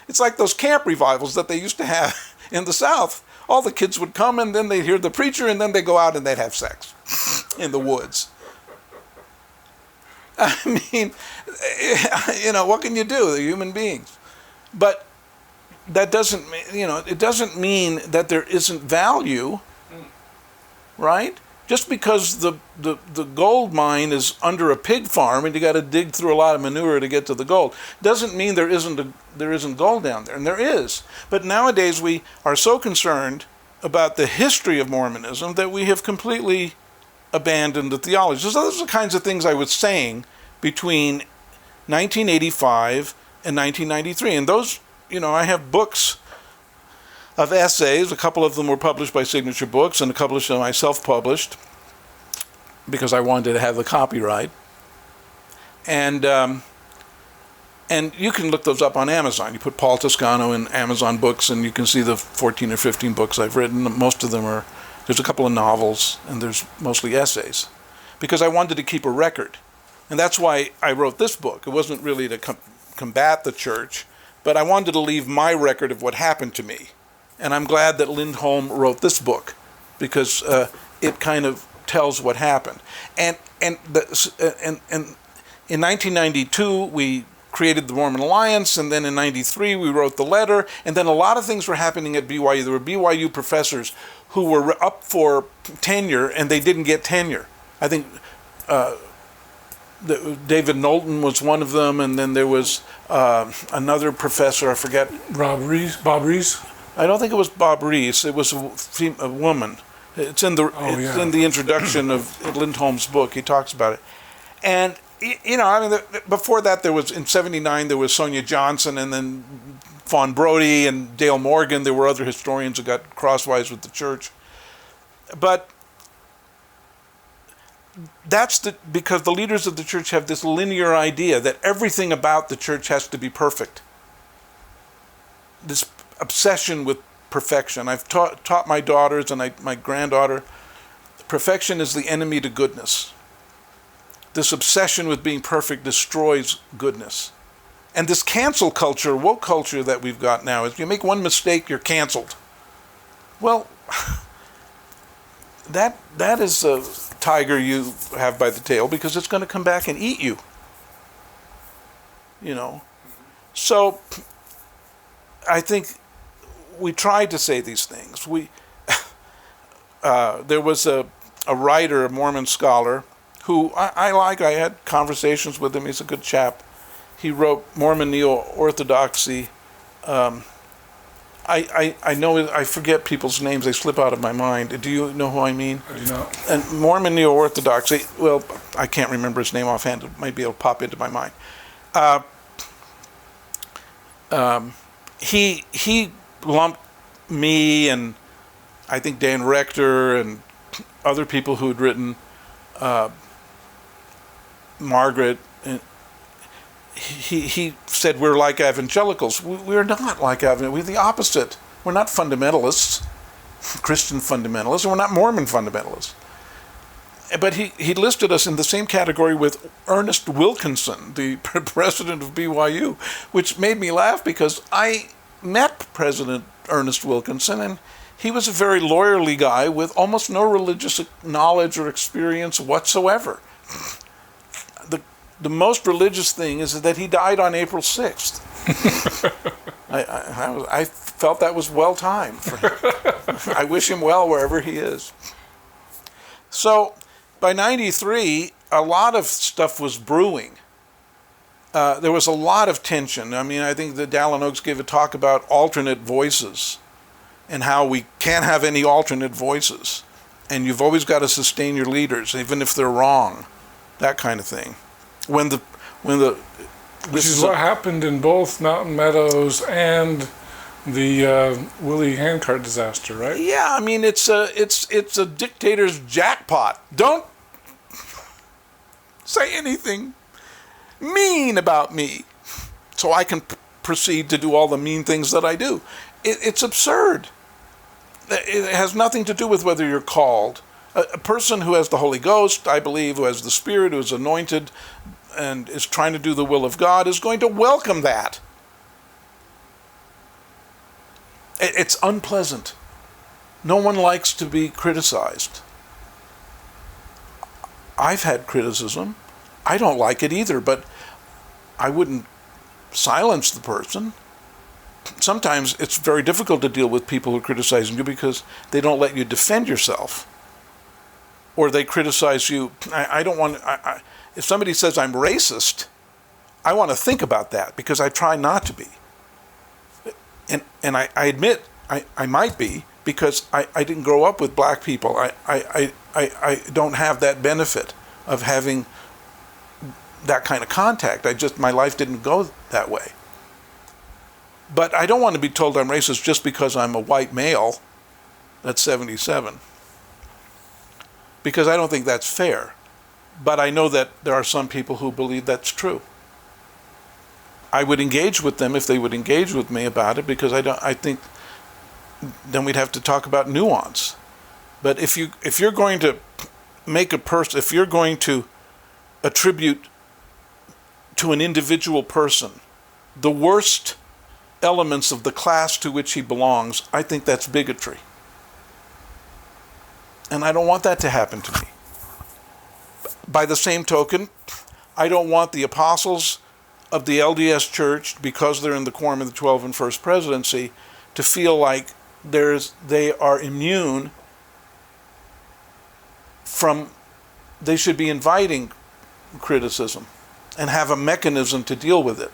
It's like those camp revivals that they used to have in the South. All the kids would come and then they'd hear the preacher and then they'd go out and they'd have sex in the woods. I mean, you know, what can you do? They're human beings. But that doesn't, you know, it doesn't mean that there isn't value, right? Just because the gold mine is under a pig farm and you got to dig through a lot of manure to get to the gold doesn't mean there isn't gold down there, and there is. But nowadays we are so concerned about the history of Mormonism that we have completely abandoned the theology. So those are the kinds of things I was saying between 1985 and 1993, and those, you know, I have books of essays. A couple of them were published by Signature Books, and a couple of them I self-published because I wanted to have the copyright. And you can look those up on Amazon. You put Paul Toscano in Amazon Books, and you can see the 14 or 15 books I've written. Most of them are, there's a couple of novels, and there's mostly essays, because I wanted to keep a record. And that's why I wrote this book. It wasn't really to combat the church, but I wanted to leave my record of what happened to me. And I'm glad that Lindholm wrote this book, because it kind of tells what happened. And In 1992, we created the Mormon Alliance, and then in 93 we wrote the letter, and then a lot of things were happening at BYU. There were BYU professors who were up for tenure, and they didn't get tenure. I think David Knowlton was one of them, and then there was another professor, I forget. Bob Rees? I don't think it was Bob Rees. It was a woman. It's in the introduction of Lindholm's book. He talks about it. And before that, there was in '79 there was Sonia Johnson, and then Fawn Brody and Dale Morgan. There were other historians who got crosswise with the church, but that's because the leaders of the church have this linear idea that everything about the church has to be perfect. This obsession with perfection. I've taught my daughters and my granddaughter, perfection is the enemy to goodness. This obsession with being perfect destroys goodness. And this cancel culture, woke culture that we've got now, is you make one mistake, you're canceled. Well, that is a tiger you have by the tail, because it's going to come back and eat you. So I think we tried to say these things. There was a writer, a Mormon scholar, who I had conversations with him. He's a good chap. He wrote Mormon Neo-Orthodoxy. I know, I forget people's names. They slip out of my mind. Do you know who I mean? I do not. And Mormon Neo-Orthodoxy, well, I can't remember his name offhand. It might be able to pop into my mind. He lumped me and I think Dan Rector and other people who had written, Margaret, and he said we're like evangelicals. We're not like evangelicals. We're the opposite. We're not fundamentalists, Christian fundamentalists, and we're not Mormon fundamentalists. But he listed us in the same category with Ernest Wilkinson, the president of BYU, which made me laugh because I met President Ernest Wilkinson, and he was a very lawyerly guy with almost no religious knowledge or experience whatsoever. The most religious thing is that he died on April 6th. I felt that was well timed for him. I wish him well wherever he is. So by 93, a lot of stuff was brewing. There was a lot of tension. I mean, I think that Dallin Oaks gave a talk about alternate voices and how we can't have any alternate voices. And you've always got to sustain your leaders, even if they're wrong, that kind of thing. Which is what happened in both Mountain Meadows and the Willie Handcart disaster, right? Yeah, I mean it's a dictator's jackpot. Don't say anything mean about me, so I can proceed to do all the mean things that I do. It's absurd. It has nothing to do with whether you're called. A person who has the Holy Ghost, I believe, who has the Spirit, who is anointed and is trying to do the will of God, is going to welcome that. It's unpleasant. No one likes to be criticized. I've had criticism. I don't like it either, but I wouldn't silence the person. Sometimes it's very difficult to deal with people who are criticizing you because they don't let you defend yourself. Or they criticize you. I don't want. If somebody says I'm racist, I want to think about that because I try not to be. And I admit I might be because I didn't grow up with black people. I don't have that benefit of having that kind of contact. My life didn't go that way. But I don't want to be told I'm racist just because I'm a white male. That's 77. Because I don't think that's fair. But I know that there are some people who believe that's true. I would engage with them if they would engage with me about it, because I think then we'd have to talk about nuance. But if you're going to make a person, if you're going to attribute to an individual person the worst elements of the class to which he belongs, I think that's bigotry. And I don't want that to happen to me. By the same token, I don't want the apostles of the LDS Church, because they're in the Quorum of the 12 and First Presidency, to feel like they are immune from, they should be inviting criticism and have a mechanism to deal with it.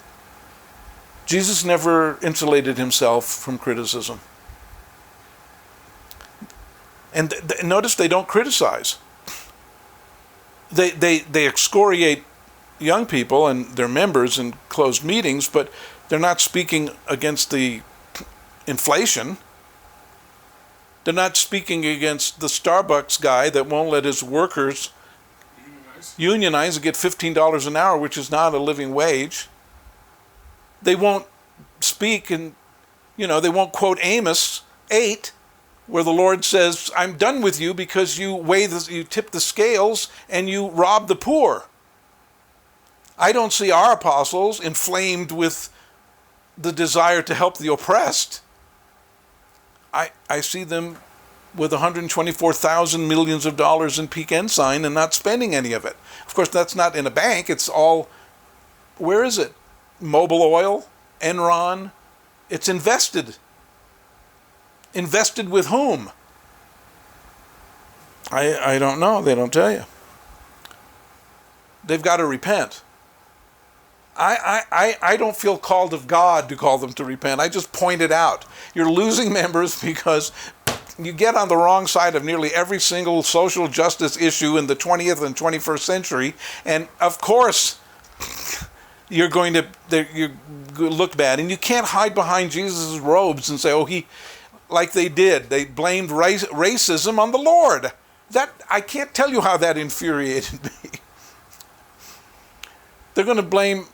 Jesus never insulated himself from criticism. And notice they don't criticize. They excoriate young people and their members in closed meetings, but they're not speaking against the inflation. They're not speaking against the Starbucks guy that won't let his workers unionize and get $15 an hour, which is not a living wage. They won't speak and, they won't quote Amos 8, where the Lord says, I'm done with you because you tip the scales and you rob the poor. I don't see our apostles inflamed with the desire to help the oppressed. I see them with 124,000 millions of dollars in Peak Ensign and not spending any of it. Of course, that's not in a bank. It's all, where is it? Mobil Oil, Enron. It's invested. Invested with whom? I don't know. They don't tell you. They've got to repent. I don't feel called of God to call them to repent. I just point it out. You're losing members because you get on the wrong side of nearly every single social justice issue in the 20th and 21st century. And of course, you're going to look bad. And you can't hide behind Jesus' robes and say, like they did. They blamed racism on the Lord. I can't tell you how that infuriated me. They're going to blame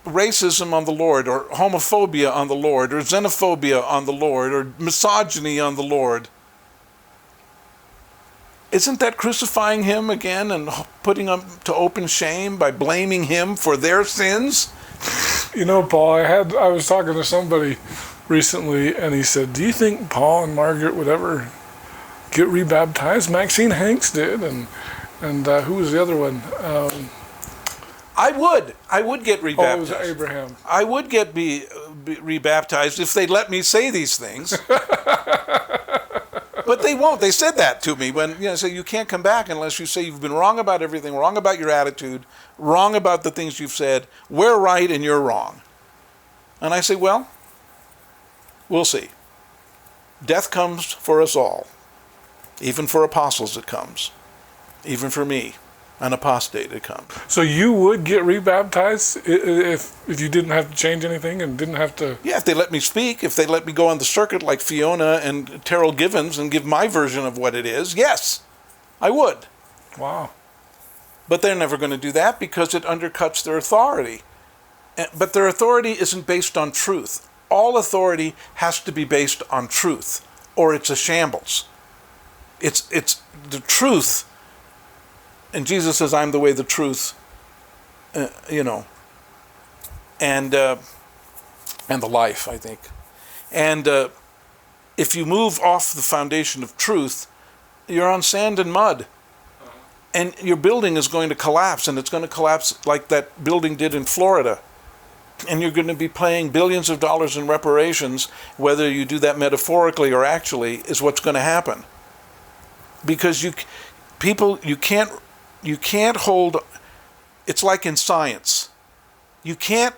racism on the Lord, or homophobia on the Lord, or xenophobia on the Lord, or misogyny on the Lord. Isn't that crucifying him again and putting him to open shame by blaming him for their sins? Paul, I was talking to somebody recently, and he said, do you think Paul and Margaret would ever get rebaptized? Maxine Hanks did, and who was the other one? I would get rebaptized. Oh, it was Abraham. I would get be rebaptized if they'd let me say these things. But they won't. They said that to me when, so you can't come back unless you say you've been wrong about everything, wrong about your attitude, wrong about the things you've said. We're right and you're wrong. And I say, well, we'll see. Death comes for us all. Even for apostles it comes. Even for me, an apostate, it comes. So you would get rebaptized if you didn't have to change anything and didn't have to... Yeah, if they let me speak, if they let me go on the circuit like Fiona and Terrell Givens and give my version of what it is, yes, I would. Wow. But they're never going to do that because it undercuts their authority. But their authority isn't based on truth. All authority has to be based on truth, or it's a shambles. It's the truth. And Jesus says, I'm the way, the truth, and the life, I think. And if you move off the foundation of truth, you're on sand and mud. And your building is going to collapse, and it's going to collapse like that building did in Florida. And you're going to be paying billions of dollars in reparations, whether you do that metaphorically or actually, is what's going to happen. Because you can't hold, it's like in science. You can't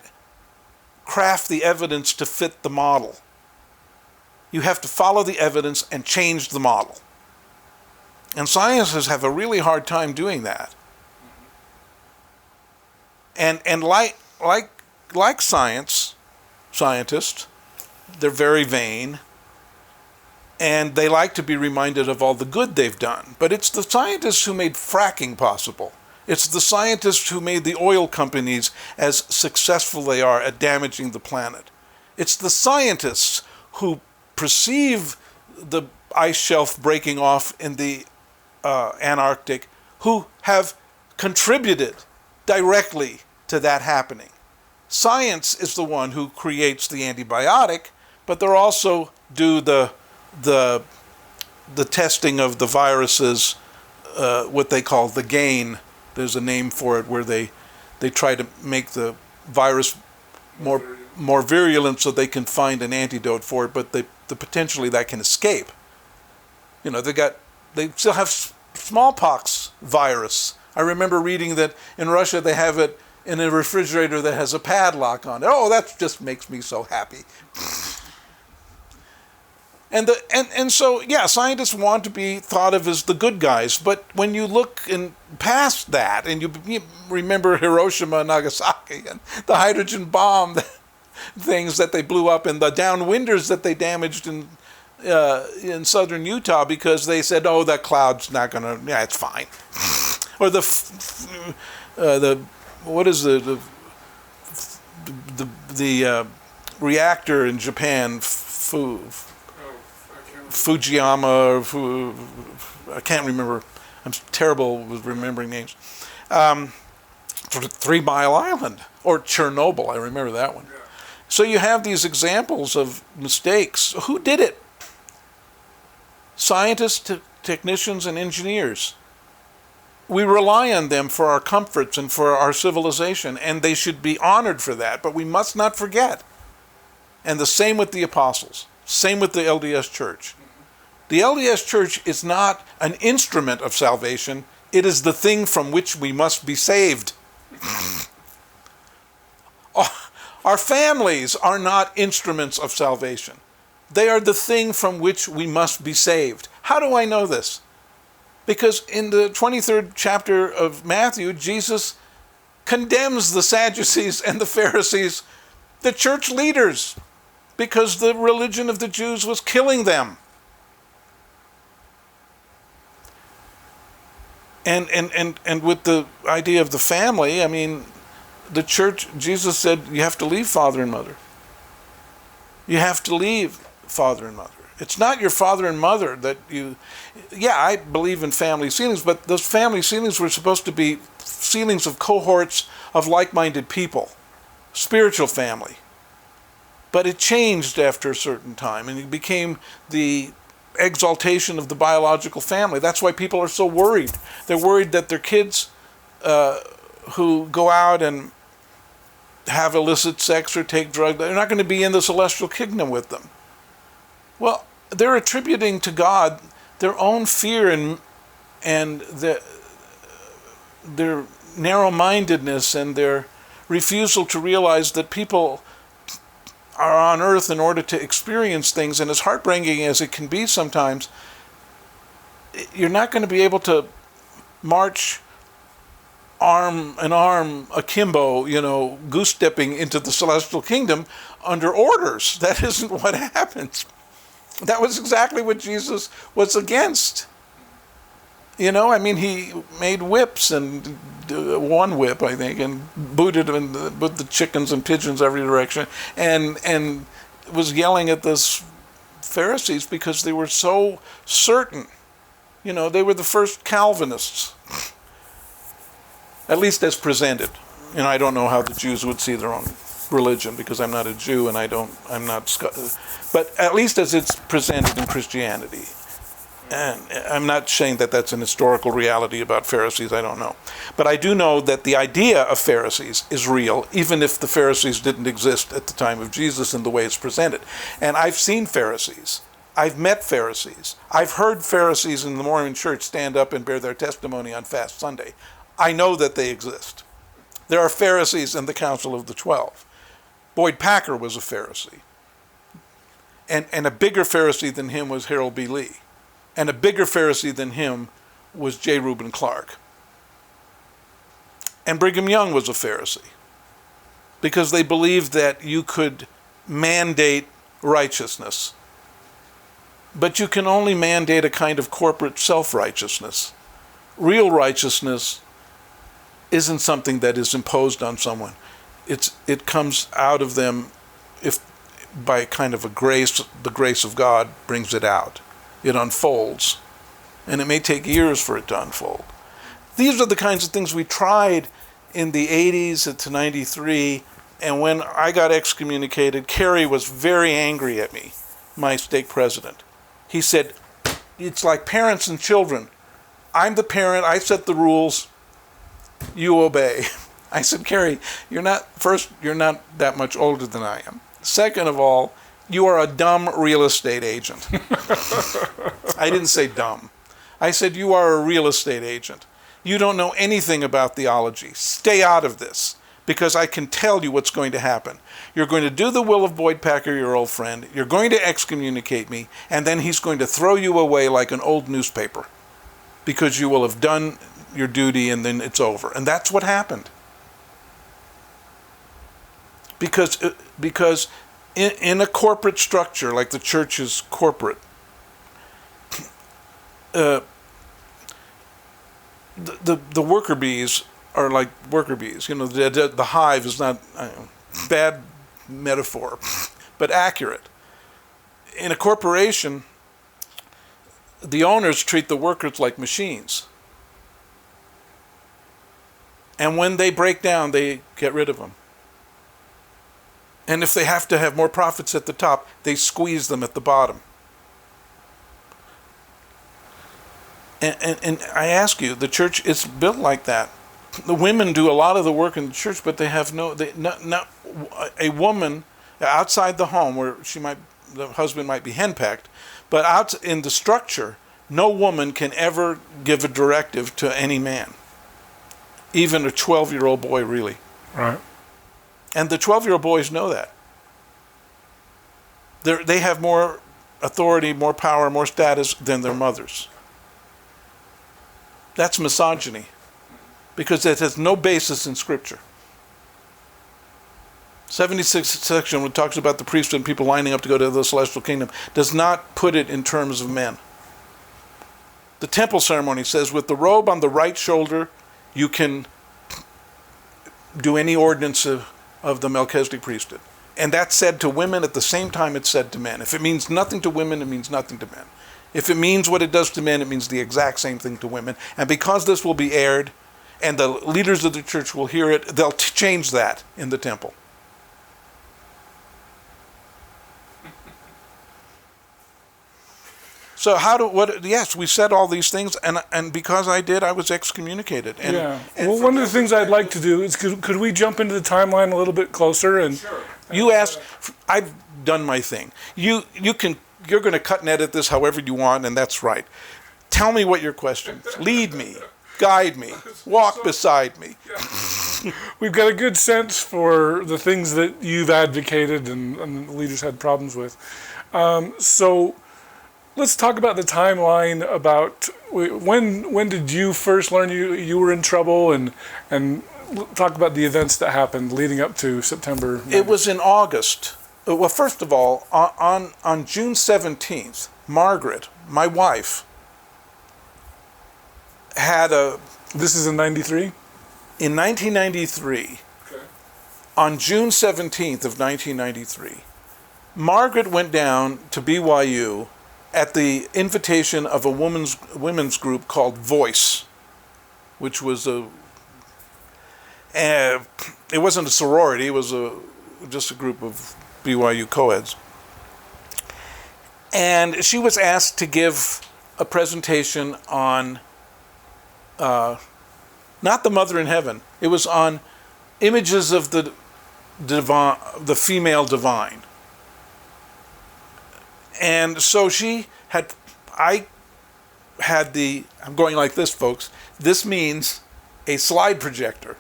craft the evidence to fit the model. You have to follow the evidence and change the model. And scientists have a really hard time doing that. And like scientists, they're very vain. And they like to be reminded of all the good they've done. But it's the scientists who made fracking possible. It's the scientists who made the oil companies as successful they are at damaging the planet. It's the scientists who perceive the ice shelf breaking off in the Antarctic who have contributed directly to that happening. Science is the one who creates the antibiotic, but they're also do the testing of the viruses, what they call the gain. There's a name for it where they they try to make the virus more virulent so they can find an antidote for it, but potentially that can escape. You know, they still have smallpox virus. I remember reading that in Russia they have it in a refrigerator that has a padlock on it. Oh, that just makes me so happy. And so, yeah, scientists want to be thought of as the good guys, but when you look past that, and you remember Hiroshima and Nagasaki and the hydrogen bomb things that they blew up and the downwinders that they damaged in southern Utah because they said, oh, that cloud's not going to, yeah, it's fine. Or what is the reactor in Japan, Fujiyama, I can't remember. I'm terrible with remembering names. 3 Mile Island, or Chernobyl, I remember that one. Yeah. So you have these examples of mistakes. Who did it? Scientists, technicians, and engineers. We rely on them for our comforts and for our civilization, and they should be honored for that, but we must not forget. And the same with the apostles. Same with the LDS Church. The LDS Church is not an instrument of salvation. It is the thing from which we must be saved. Our families are not instruments of salvation. They are the thing from which we must be saved. How do I know this? Because in the 23rd chapter of Matthew, Jesus condemns the Sadducees and the Pharisees, the church leaders, because the religion of the Jews was killing them. And with the idea of the family, I mean, the church, Jesus said, you have to leave father and mother. You have to leave father and mother. It's not your father and mother that I believe in family sealings, but those family sealings were supposed to be sealings of cohorts of like-minded people, spiritual family. But it changed after a certain time, and it became the exaltation of the biological family. That's why people are so worried. They're worried that their kids who go out and have illicit sex or take drugs, they're not going to be in the celestial kingdom with them. Well, they're attributing to God their own fear and their narrow-mindedness and their refusal to realize that people are on earth in order to experience things, and as heartbreaking as it can be sometimes, you're not going to be able to march arm in arm akimbo, goose-stepping into the celestial kingdom under orders. That isn't what happens. That was exactly what Jesus was against. He made whips, and one whip, I think, and booted them with the chickens and pigeons every direction, and was yelling at the Pharisees because they were so certain. They were the first Calvinists, at least as presented. I don't know how the Jews would see their own religion because I'm not a Jew and but at least as it's presented in Christianity. And I'm not saying that that's an historical reality about Pharisees, I don't know. But I do know that the idea of Pharisees is real, even if the Pharisees didn't exist at the time of Jesus in the way it's presented. And I've seen Pharisees. I've met Pharisees. I've heard Pharisees in the Mormon Church stand up and bear their testimony on Fast Sunday. I know that they exist. There are Pharisees in the Council of the 12. Boyd Packer was a Pharisee. And a bigger Pharisee than him was Harold B. Lee. And a bigger Pharisee than him was J. Reuben Clark. And Brigham Young was a Pharisee because they believed that you could mandate righteousness, but you can only mandate a kind of corporate self-righteousness. Real righteousness isn't something that is imposed on someone. It comes out of them if by kind of a grace, the grace of God brings it out. It unfolds, and it may take years for it to unfold. These are the kinds of things we tried in the 80s to 93, and when I got excommunicated, Kerry was very angry at me, my stake president. He said, it's like parents and children. I'm the parent, I set the rules, you obey. I said, Carrie, you're not that much older than I am. Second of all, you are a dumb real estate agent. I didn't say dumb. I said, you are a real estate agent. You don't know anything about theology. Stay out of this, because I can tell you what's going to happen. You're going to do the will of Boyd Packer, your old friend. You're going to excommunicate me, and then he's going to throw you away like an old newspaper, because you will have done your duty and then it's over. And that's what happened. Because in a corporate structure, like the church is corporate, the worker bees are like worker bees. You know, the hive is not bad metaphor, but accurate. In a corporation, the owners treat the workers like machines. And when they break down, they get rid of them. And if they have to have more profits at the top, they squeeze them at the bottom. And I ask you, the church is built like that. The women do a lot of the work in the church, but they have not a woman outside the home where the husband might be henpecked, but out in the structure, no woman can ever give a directive to any man, even a 12-year-old boy, really. Right. And the 12-year-old boys know that. They have more authority, more power, more status than their mothers. That's misogyny, because it has no basis in Scripture. 76th section, when it talks about the priesthood and people lining up to go to the celestial kingdom, does not put it in terms of men. The temple ceremony says, with the robe on the right shoulder, you can do any ordinance of the Melchizedek priesthood. And that's said to women at the same time it's said to men. If it means nothing to women, it means nothing to men. If it means what it does to men, it means the exact same thing to women. And because this will be aired, and the leaders of the church will hear it, they'll change that in the temple. So yes, we said all these things, and because I did, I was excommunicated. And well, one of the things I'd like to do is, could we jump into the timeline a little bit closer? And Sure. You asked, I've done my thing. You're going to cut and edit this however you want, and that's right. Tell me what your question is. Lead me, guide me, walk beside me. We've got a good sense for the things that you've advocated and the leaders had problems with. So let's talk about the timeline. About when did you first learn you were in trouble, and talk about the events that happened leading up to September 9th. It was in August. Well, first of all, on June 17th, Margaret, my wife, had a... This is in 93? In 1993, Okay. on June 17th of 1993, Margaret went down to BYU at the invitation of a women's group called Voice, which was it wasn't a sorority, it was just a group of BYU co-eds. And she was asked to give a presentation on, not the Mother in Heaven, it was on images of the divine, the female divine. And so I'm going like this, folks. This means a slide projector.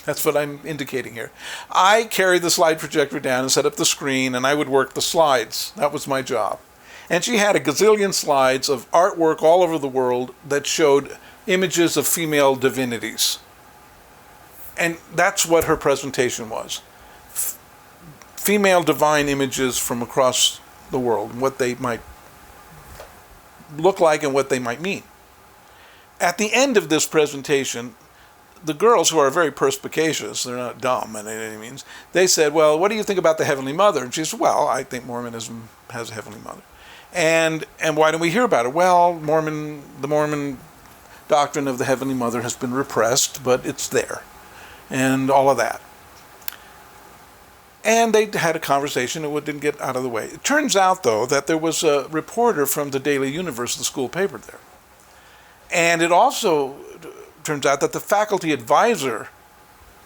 That's what I'm indicating here. I carried the slide projector down and set up the screen, and I would work the slides. That was my job. And she had a gazillion slides of artwork all over the world that showed images of female divinities. And that's what her presentation was. Female divine images from across the world, what they might look like and what they might mean. At the end of this presentation, the girls, who are very perspicacious, they're not dumb by any means, they said, well, what do you think about the Heavenly Mother? And she said, well, I think Mormonism has a Heavenly Mother. And why don't we hear about it? Well, the Mormon doctrine of the Heavenly Mother has been repressed, but it's there. And all of that. And they had a conversation, it didn't get out of the way. It turns out, though, that there was a reporter from the Daily Universe, the school paper there. And it also turns out that the faculty advisor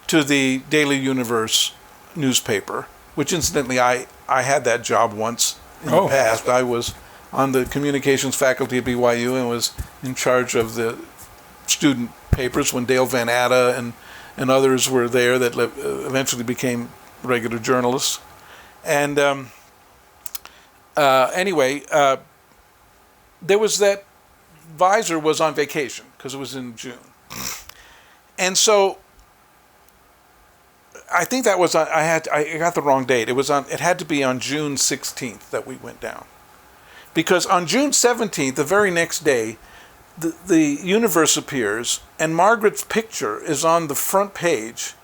to the Daily Universe newspaper, which incidentally I had that job once in the past. I was on the communications faculty at BYU and was in charge of the student papers when Dale Van Atta and others were there that eventually became regular journalists. And anyway, there was that Visor was on vacation because it was in June. And so I think that was I got the wrong date. It had to be on June 16th that we went down. Because on June 17th, the very next day, the universe appears, and Margaret's picture is on the front page,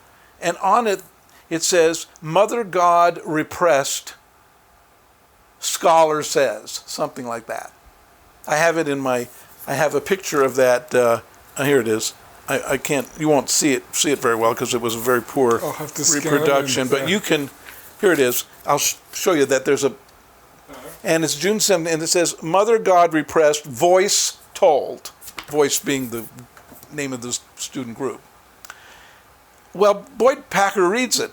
and on it says, "Mother God repressed, scholar says," something like that. I have it in I have a picture of that. Here it is. I can't. You won't see it very well because it was a very poor reproduction. But you can. Here it is. I'll show you that there's a. And it's June 7th, and it says, "Mother God repressed, voice told." Voice being the name of the student group. Well, Boyd Packer reads it.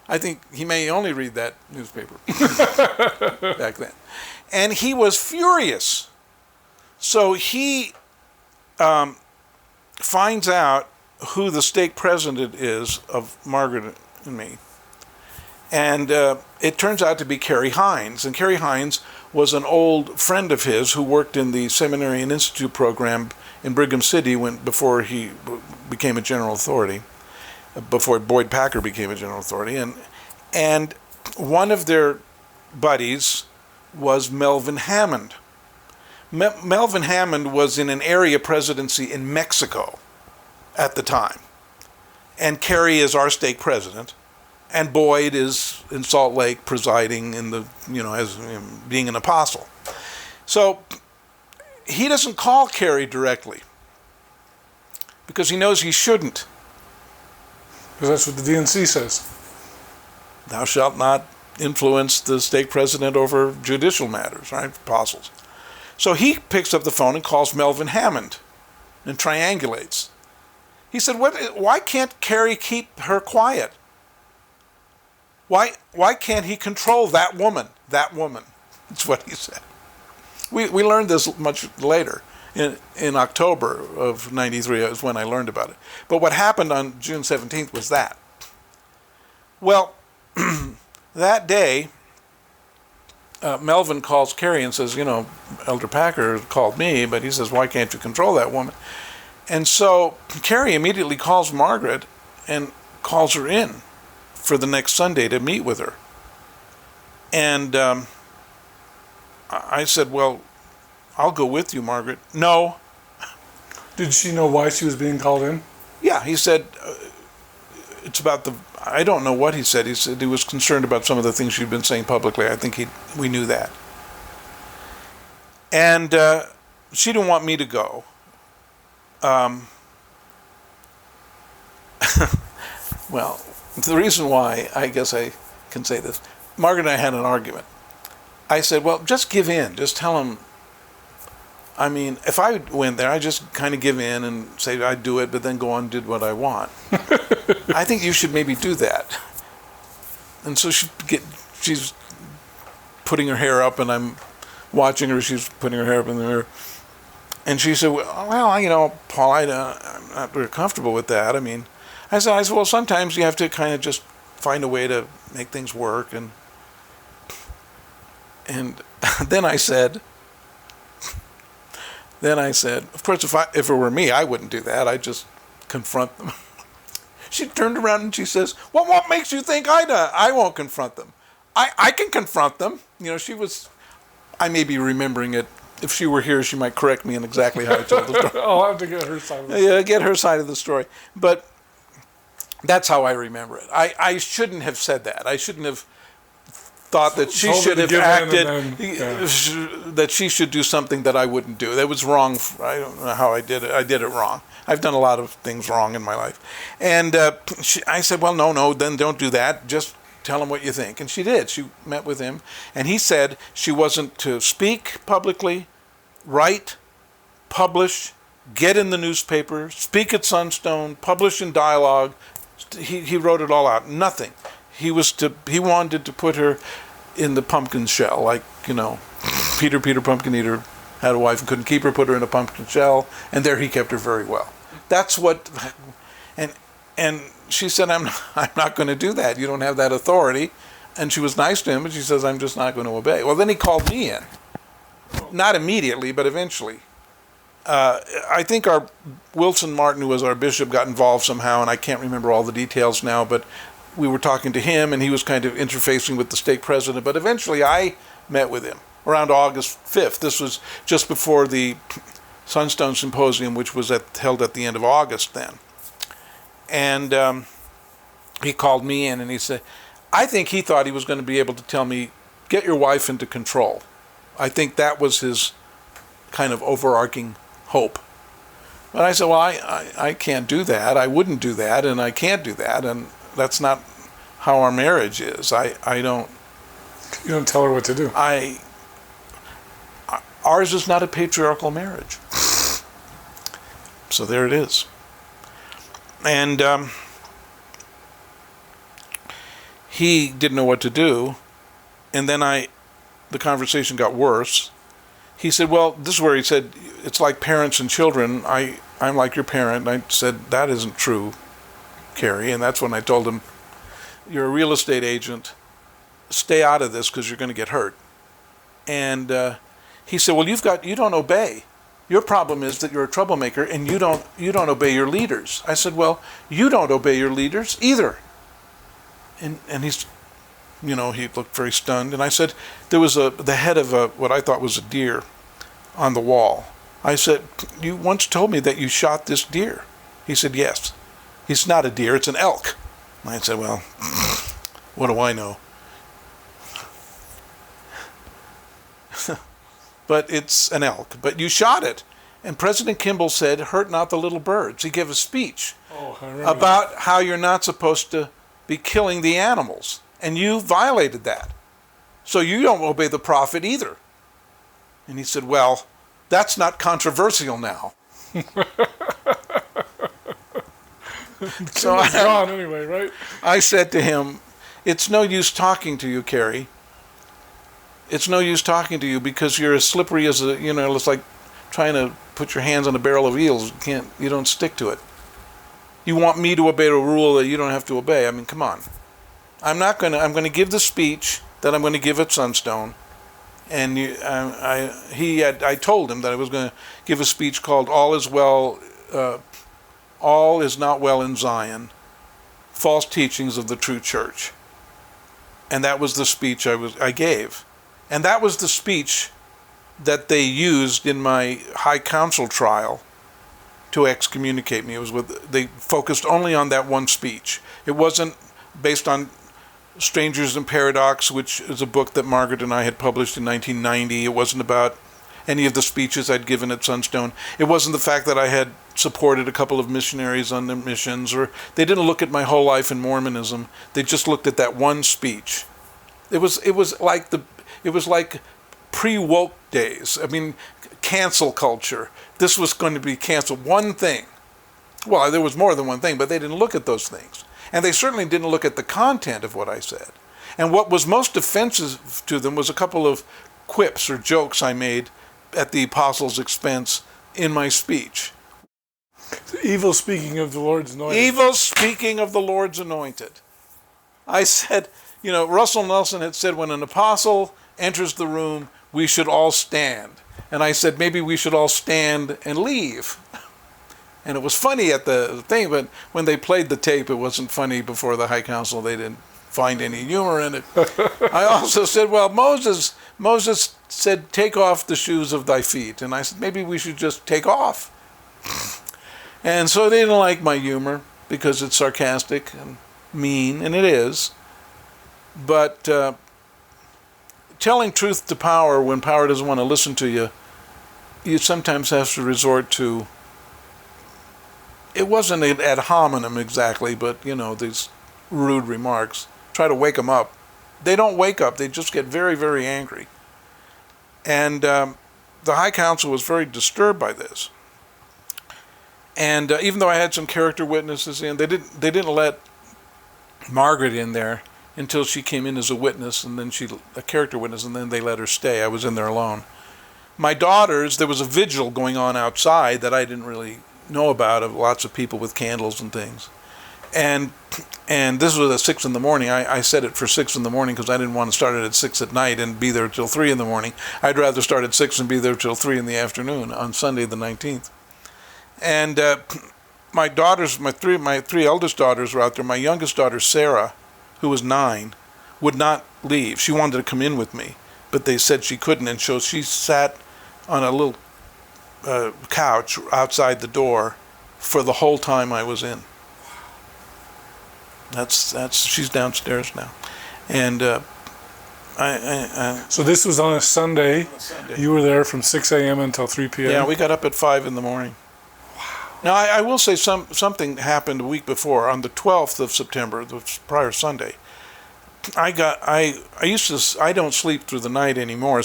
I think he may only read that newspaper back then. And he was furious. So he finds out who the stake president is of Margaret and me. And it turns out to be Carrie Hines. And Carrie Hines was an old friend of his who worked in the Seminary and Institute program in Brigham City before he became a general authority, before Boyd Packer became a general authority. And one of their buddies was Melvin Hammond. Melvin Hammond was in an area presidency in Mexico at the time. And Carrie is our stake president. And Boyd is in Salt Lake presiding in as being an apostle. So he doesn't call Carrie directly because he knows he shouldn't. Because that's what the DNC says. Thou shalt not influence the stake president over judicial matters, right? Apostles. So he picks up the phone and calls Melvin Hammond and triangulates. He said, why can't Carrie keep her quiet? Why can't he control that woman? That woman. That's what he said. We learned this much later. In October of 93 is when I learned about it. But what happened on June 17th was that. Well, that day, Melvin calls Carrie and says, Elder Packer called me, but he says, why can't you control that woman? And so Carrie immediately calls Margaret and calls her in for the next Sunday to meet with her. And I said, well, I'll go with you, Margaret. No. Did she know why she was being called in? Yeah, he said, it's about I don't know what he said. He said he was concerned about some of the things she'd been saying publicly. I think we knew that. And she didn't want me to go. Well, the reason why, I guess I can say this, Margaret and I had an argument. I said, well, just give in. Just tell him. I mean, if I went there, I just kind of give in and say I'd do it, but then go on and did what I want. I think you should maybe do that. And so she's putting her hair up, and I'm watching her. She's putting her hair up in the mirror. And she said, well, Paul, I'm not very comfortable with that. I mean, I said, well, sometimes you have to kind of just find a way to make things work. And then I said, of course, if it were me, I wouldn't do that. I'd just confront them. She turned around and she says, well, what makes you think I won't confront them? I can confront them. I may be remembering it. If she were here, she might correct me in exactly how I told the story. I'll have to get her side of the story. Yeah, get her side of the story. But that's how I remember it. I shouldn't have said that. I shouldn't have thought that she should have acted, that she should do something that I wouldn't do. That was wrong. I don't know how I did it. I did it wrong. I've done a lot of things wrong in my life. And I said, well, no, then don't do that. Just tell him what you think. And she did. She met with him. And he said she wasn't to speak publicly, write, publish, get in the newspaper, speak at Sunstone, publish in Dialogue, He wrote it all out. Nothing. He wanted to put her in the pumpkin shell, like, Peter Pumpkin Eater had a wife and couldn't keep her, put her in a pumpkin shell, and there he kept her very well. That's what, and she said, I'm not going to do that. You don't have that authority. And she was nice to him, but she says, I'm just not going to obey. Well, then he called me in. Not immediately, but eventually. I think our Wilson Martin, who was our bishop, got involved somehow, and I can't remember all the details now, but we were talking to him, and he was kind of interfacing with the stake president. But eventually I met with him around August 5th. This was just before the Sunstone Symposium, which was held at the end of August then. And he called me in, and he said, I think he thought he was going to be able to tell me, get your wife into control. I think that was his kind of overarching hope. But I said, well, I can't do that. I wouldn't do that, and I can't do that, and that's not how our marriage is. I don't... You don't tell her what to do. Ours is not a patriarchal marriage. So there it is. And he didn't know what to do, and then the conversation got worse. He said, well, this is where he said, it's like parents and children. I'm like your parent. And I said, that isn't true, Carrie. And that's when I told him, you're a real estate agent. Stay out of this because you're going to get hurt. And he said, well, you don't obey. Your problem is that you're a troublemaker and you don't obey your leaders. I said, well, you don't obey your leaders either. And he's, he looked very stunned. And I said, there was the head of what I thought was a deer on the wall. I said, you once told me that you shot this deer. He said, yes. It's not a deer, it's an elk. And I said, well, what do I know? But it's an elk. But you shot it. And President Kimball said, hurt not the little birds. He gave a speech about how you're not supposed to be killing the animals. And you violated that. So you don't obey the prophet either. And he said, well, that's not controversial now. So gone anyway, right? I said to him, it's no use talking to you, Carrie. It's no use talking to you because you're as slippery as it's like trying to put your hands on a barrel of eels. You don't stick to it. You want me to obey a rule that you don't have to obey. I mean, come on. I'm going to give the speech that I'm going to give at Sunstone. And I told him that I was going to give a speech called All is Not Well in Zion, False Teachings of the True Church. And that was the speech I gave. And that was the speech that they used in my High Council trial to excommunicate me. They focused only on that one speech. It wasn't based on Strangers in Paradox, which is a book that Margaret and I had published in 1990. It wasn't about any of the speeches I'd given at Sunstone. It wasn't the fact that I had supported a couple of missionaries on their missions, or they didn't look at my whole life in Mormonism. They just looked at that one speech. It was like pre-woke days. I mean, cancel culture. This was going to be canceled. One thing. Well, there was more than one thing, but they didn't look at those things. And they certainly didn't look at the content of what I said. And what was most offensive to them was a couple of quips or jokes I made at the apostles' expense in my speech. Evil speaking of the Lord's anointed. Evil speaking of the Lord's anointed. I said, Russell Nelson had said when an apostle enters the room, we should all stand. And I said, maybe we should all stand and leave. And it was funny at the thing, but when they played the tape, it wasn't funny before the High Council. They didn't find any humor in it. I also said, well, Moses said, take off the shoes of thy feet. And I said, maybe we should just take off. And so they didn't like my humor because it's sarcastic and mean, and it is. But telling truth to power when power doesn't want to listen to you, you sometimes have to resort to, it wasn't an ad hominem exactly, but, these rude remarks. Try to wake them up. They don't wake up. They just get very, very angry. And the High Council was very disturbed by this. And even though I had some character witnesses in, they didn't let Margaret in there until she came in as a witness, and then a character witness, and then they let her stay. I was in there alone. My daughters, there was a vigil going on outside that I didn't really know about, of lots of people with candles and things. And this was at 6 in the morning. I set it for 6 in the morning because I didn't want to start it at 6 at night and be there till 3 in the morning. I'd rather start at 6 and be there till 3 in the afternoon on Sunday the 19th. And my daughters, my three eldest daughters were out there. My youngest daughter, Sarah, who was 9, would not leave. She wanted to come in with me, but they said she couldn't, and so she sat on a little couch outside the door for the whole time I was in. She's downstairs now, and So this was on a Sunday. You were there from 6 a.m. until 3 p.m. Yeah, we got up at 5 in the morning. Wow. Now I will say something happened a week before, on the 12th of September, the prior Sunday. I don't sleep through the night anymore,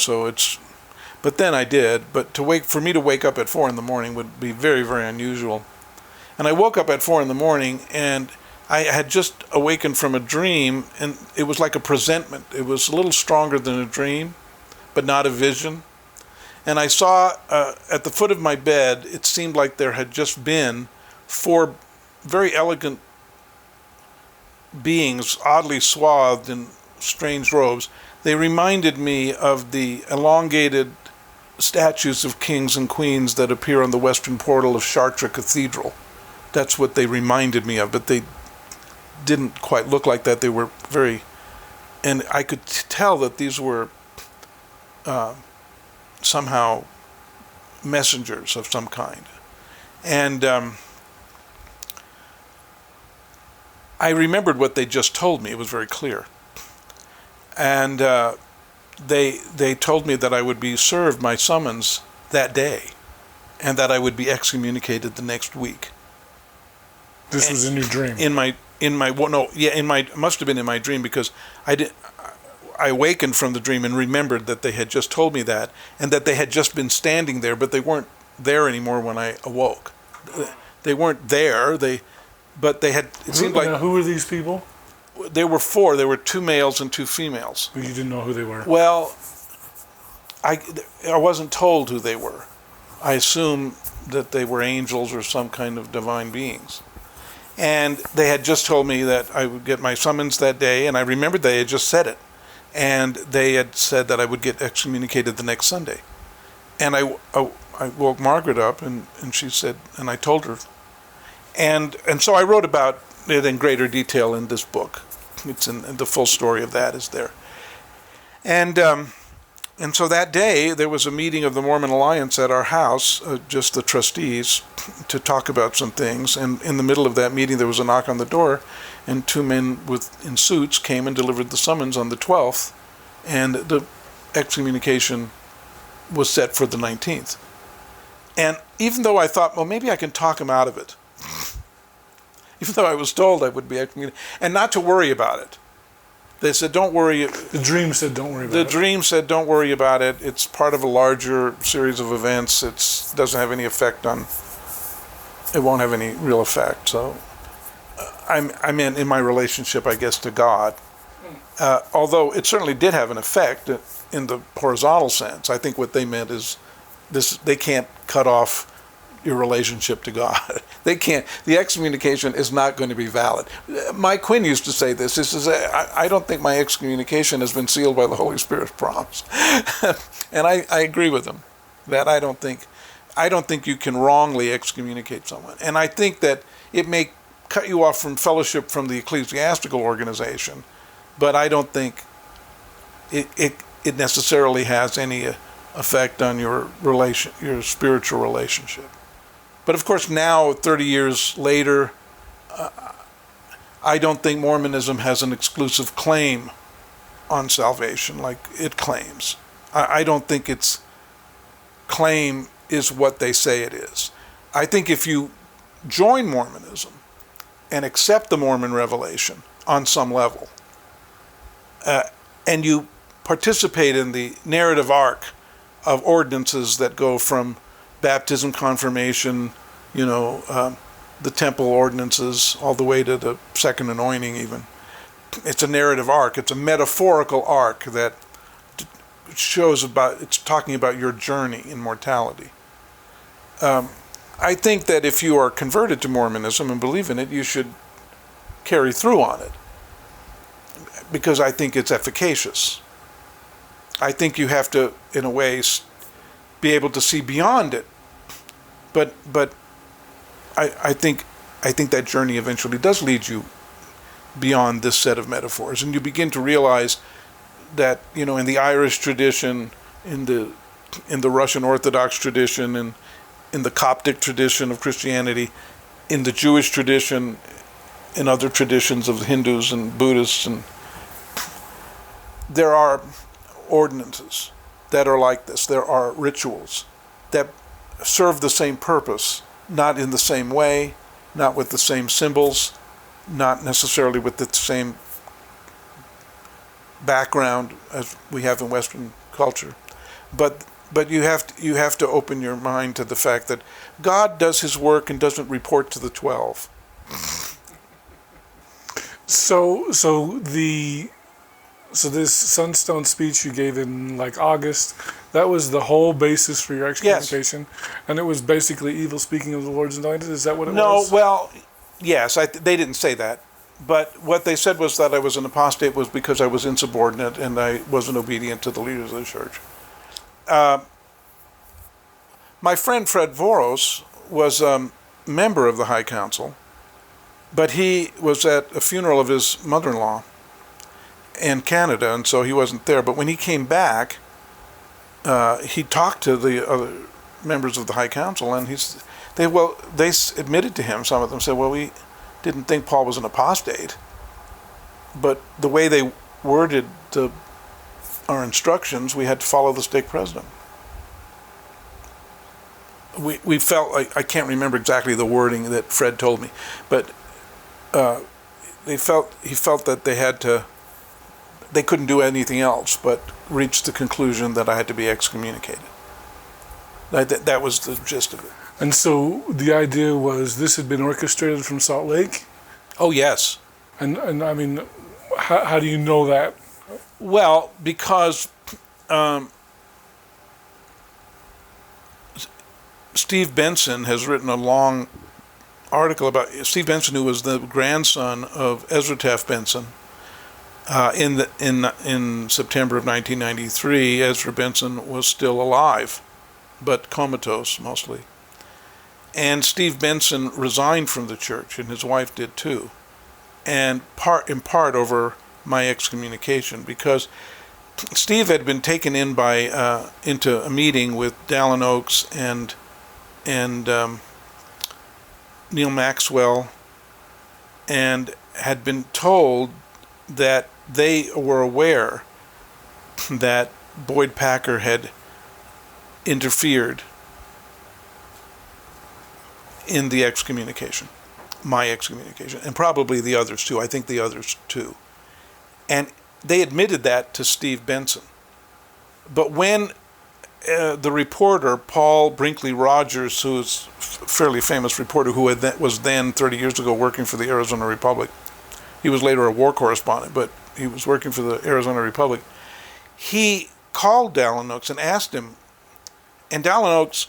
but then I did. But for me to wake up at 4 in the morning would be very, very unusual. And I woke up at 4 in the morning, and I had just awakened from a dream, and it was like a presentment. It was a little stronger than a dream, but not a vision. And I saw at the foot of my bed, it seemed like there had just been 4 very elegant beings, oddly swathed in strange robes. They reminded me of the elongated statues of kings and queens that appear on the western portal of Chartres Cathedral. That's what they reminded me of, but they didn't quite look like that. They were and I could tell that these were somehow messengers of some kind. And I remembered what they just told me. It was very clear. And they told me that I would be served my summons that day, and that I would be excommunicated the next week. This was in your dream. It must have been in my dream, because I awakened from the dream and remembered that they had just told me that, and that they had just been standing there, but they weren't there anymore when I awoke. They weren't there. But they had. It seemed like. Who were these people? There were 4. There were 2 males and 2 females. But you didn't know who they were. Well, I wasn't told who they were. I assumed that they were angels or some kind of divine beings. And they had just told me that I would get my summons that day, and I remembered they had just said it. And they had said that I would get excommunicated the next Sunday. And I woke Margaret up, and she said, and I told her. And so I wrote about it in greater detail in this book. It's in the full story of that is there. And so that day there was a meeting of the Mormon Alliance at our house, just the trustees, to talk about some things. And in the middle of that meeting there was a knock on the door, and 2 men in suits came and delivered the summons on the 12th, and the excommunication was set for the 19th. And even though I thought, well, maybe I can talk him out of it, even though I was told I would be excommunicated, and not to worry about it. They said, don't worry. The dream said, don't worry about it. The dream said, don't worry about it. It's part of a larger series of events. It doesn't have any effect it won't have any real effect. So I mean, in my relationship, I guess, to God. Although it certainly did have an effect in the horizontal sense. I think what they meant is they can't cut off your relationship to God. They can't. The excommunication is not going to be valid. Mike Quinn used to say this. He says, I don't think my excommunication has been sealed by the Holy Spirit's promise. And I agree with him. That I don't think you can wrongly excommunicate someone. And I think that it may cut you off from fellowship from the ecclesiastical organization, but I don't think it necessarily has any effect on your spiritual relationship. But of course now, 30 years later, I don't think Mormonism has an exclusive claim on salvation like it claims. I don't think its claim is what they say it is. I think if you join Mormonism and accept the Mormon revelation on some level, and you participate in the narrative arc of ordinances that go from baptism, confirmation, the temple ordinances, all the way to the second anointing even. it's a narrative arc. It's a metaphorical arc that it's talking about your journey in mortality. I think that if you are converted to Mormonism and believe in it, you should carry through on it, because I think it's efficacious. I think you have to, in a way, be able to see beyond it. But I think that journey eventually does lead you beyond this set of metaphors, and you begin to realize that, in the Irish tradition, in the Russian Orthodox tradition, and in the Coptic tradition of Christianity, in the Jewish tradition, in other traditions of Hindus and Buddhists, and there are ordinances that are like this. There are rituals that serve the same purpose, not in the same way, not with the same symbols, not necessarily with the same background as we have in Western culture, but you have to open your mind to the fact that God does His work and doesn't report to the 12. So this Sunstone speech you gave in like August, that was the whole basis for your excommunication? Yes. And it was basically evil speaking of the Lord's anointed? Is that what it was? No, well, yes, they didn't say that. But what they said was that I was an apostate was because I was insubordinate and I wasn't obedient to the leaders of the church. My friend Fred Voros was a member of the High Council, but he was at a funeral of his mother-in-law in Canada, and so he wasn't there. But when he came back, he talked to the other members of the High Council, and they admitted to him, some of them said, well, we didn't think Paul was an apostate, but the way they worded our instructions, we had to follow the stake president. We felt like, I can't remember exactly the wording that Fred told me, but he felt that they couldn't do anything else but reach the conclusion that I had to be excommunicated. That was the gist of it. And so the idea was this had been orchestrated from Salt Lake? Oh, yes. And I mean, how do you know that? Well, because Steve Benson has written a long article about Steve Benson, who was the grandson of Ezra Taft Benson. In September of 1993, Ezra Benson was still alive, but comatose mostly. And Steve Benson resigned from the church, and his wife did too, and in part over my excommunication, because Steve had been taken in into a meeting with Dallin Oaks and Neil Maxwell, and had been told that they were aware that Boyd Packer had interfered in the excommunication, my excommunication, and probably the others too. I think the others too. And they admitted that to Steve Benson. But when the reporter, Paul Brinkley Rogers, who's a fairly famous reporter who was then 30 years ago working for the Arizona Republic, he was later a war correspondent, but he was working for the Arizona Republic, he called Dallin Oaks and asked him, and Dallin Oaks,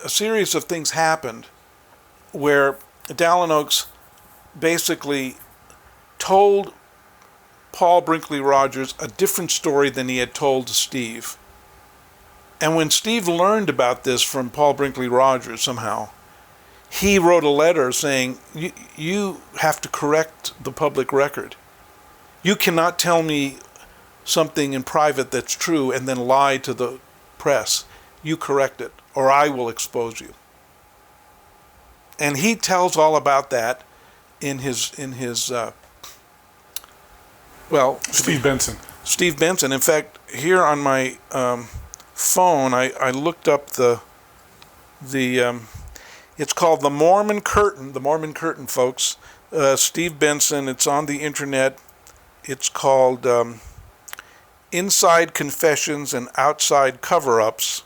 a series of things happened where Dallin Oaks basically told Paul Brinkley Rogers a different story than he had told to Steve. And when Steve learned about this from Paul Brinkley Rogers somehow, he wrote a letter saying, you have to correct the public record. You cannot tell me something in private that's true and then lie to the press. You correct it, or I will expose you. And he tells all about that in his Steve Benson. Steve Benson. In fact, here on my phone, I looked up the it's called The Mormon Curtain. The Mormon Curtain, folks. Steve Benson. It's on the internet. It's called Inside Confessions and Outside Cover-Ups.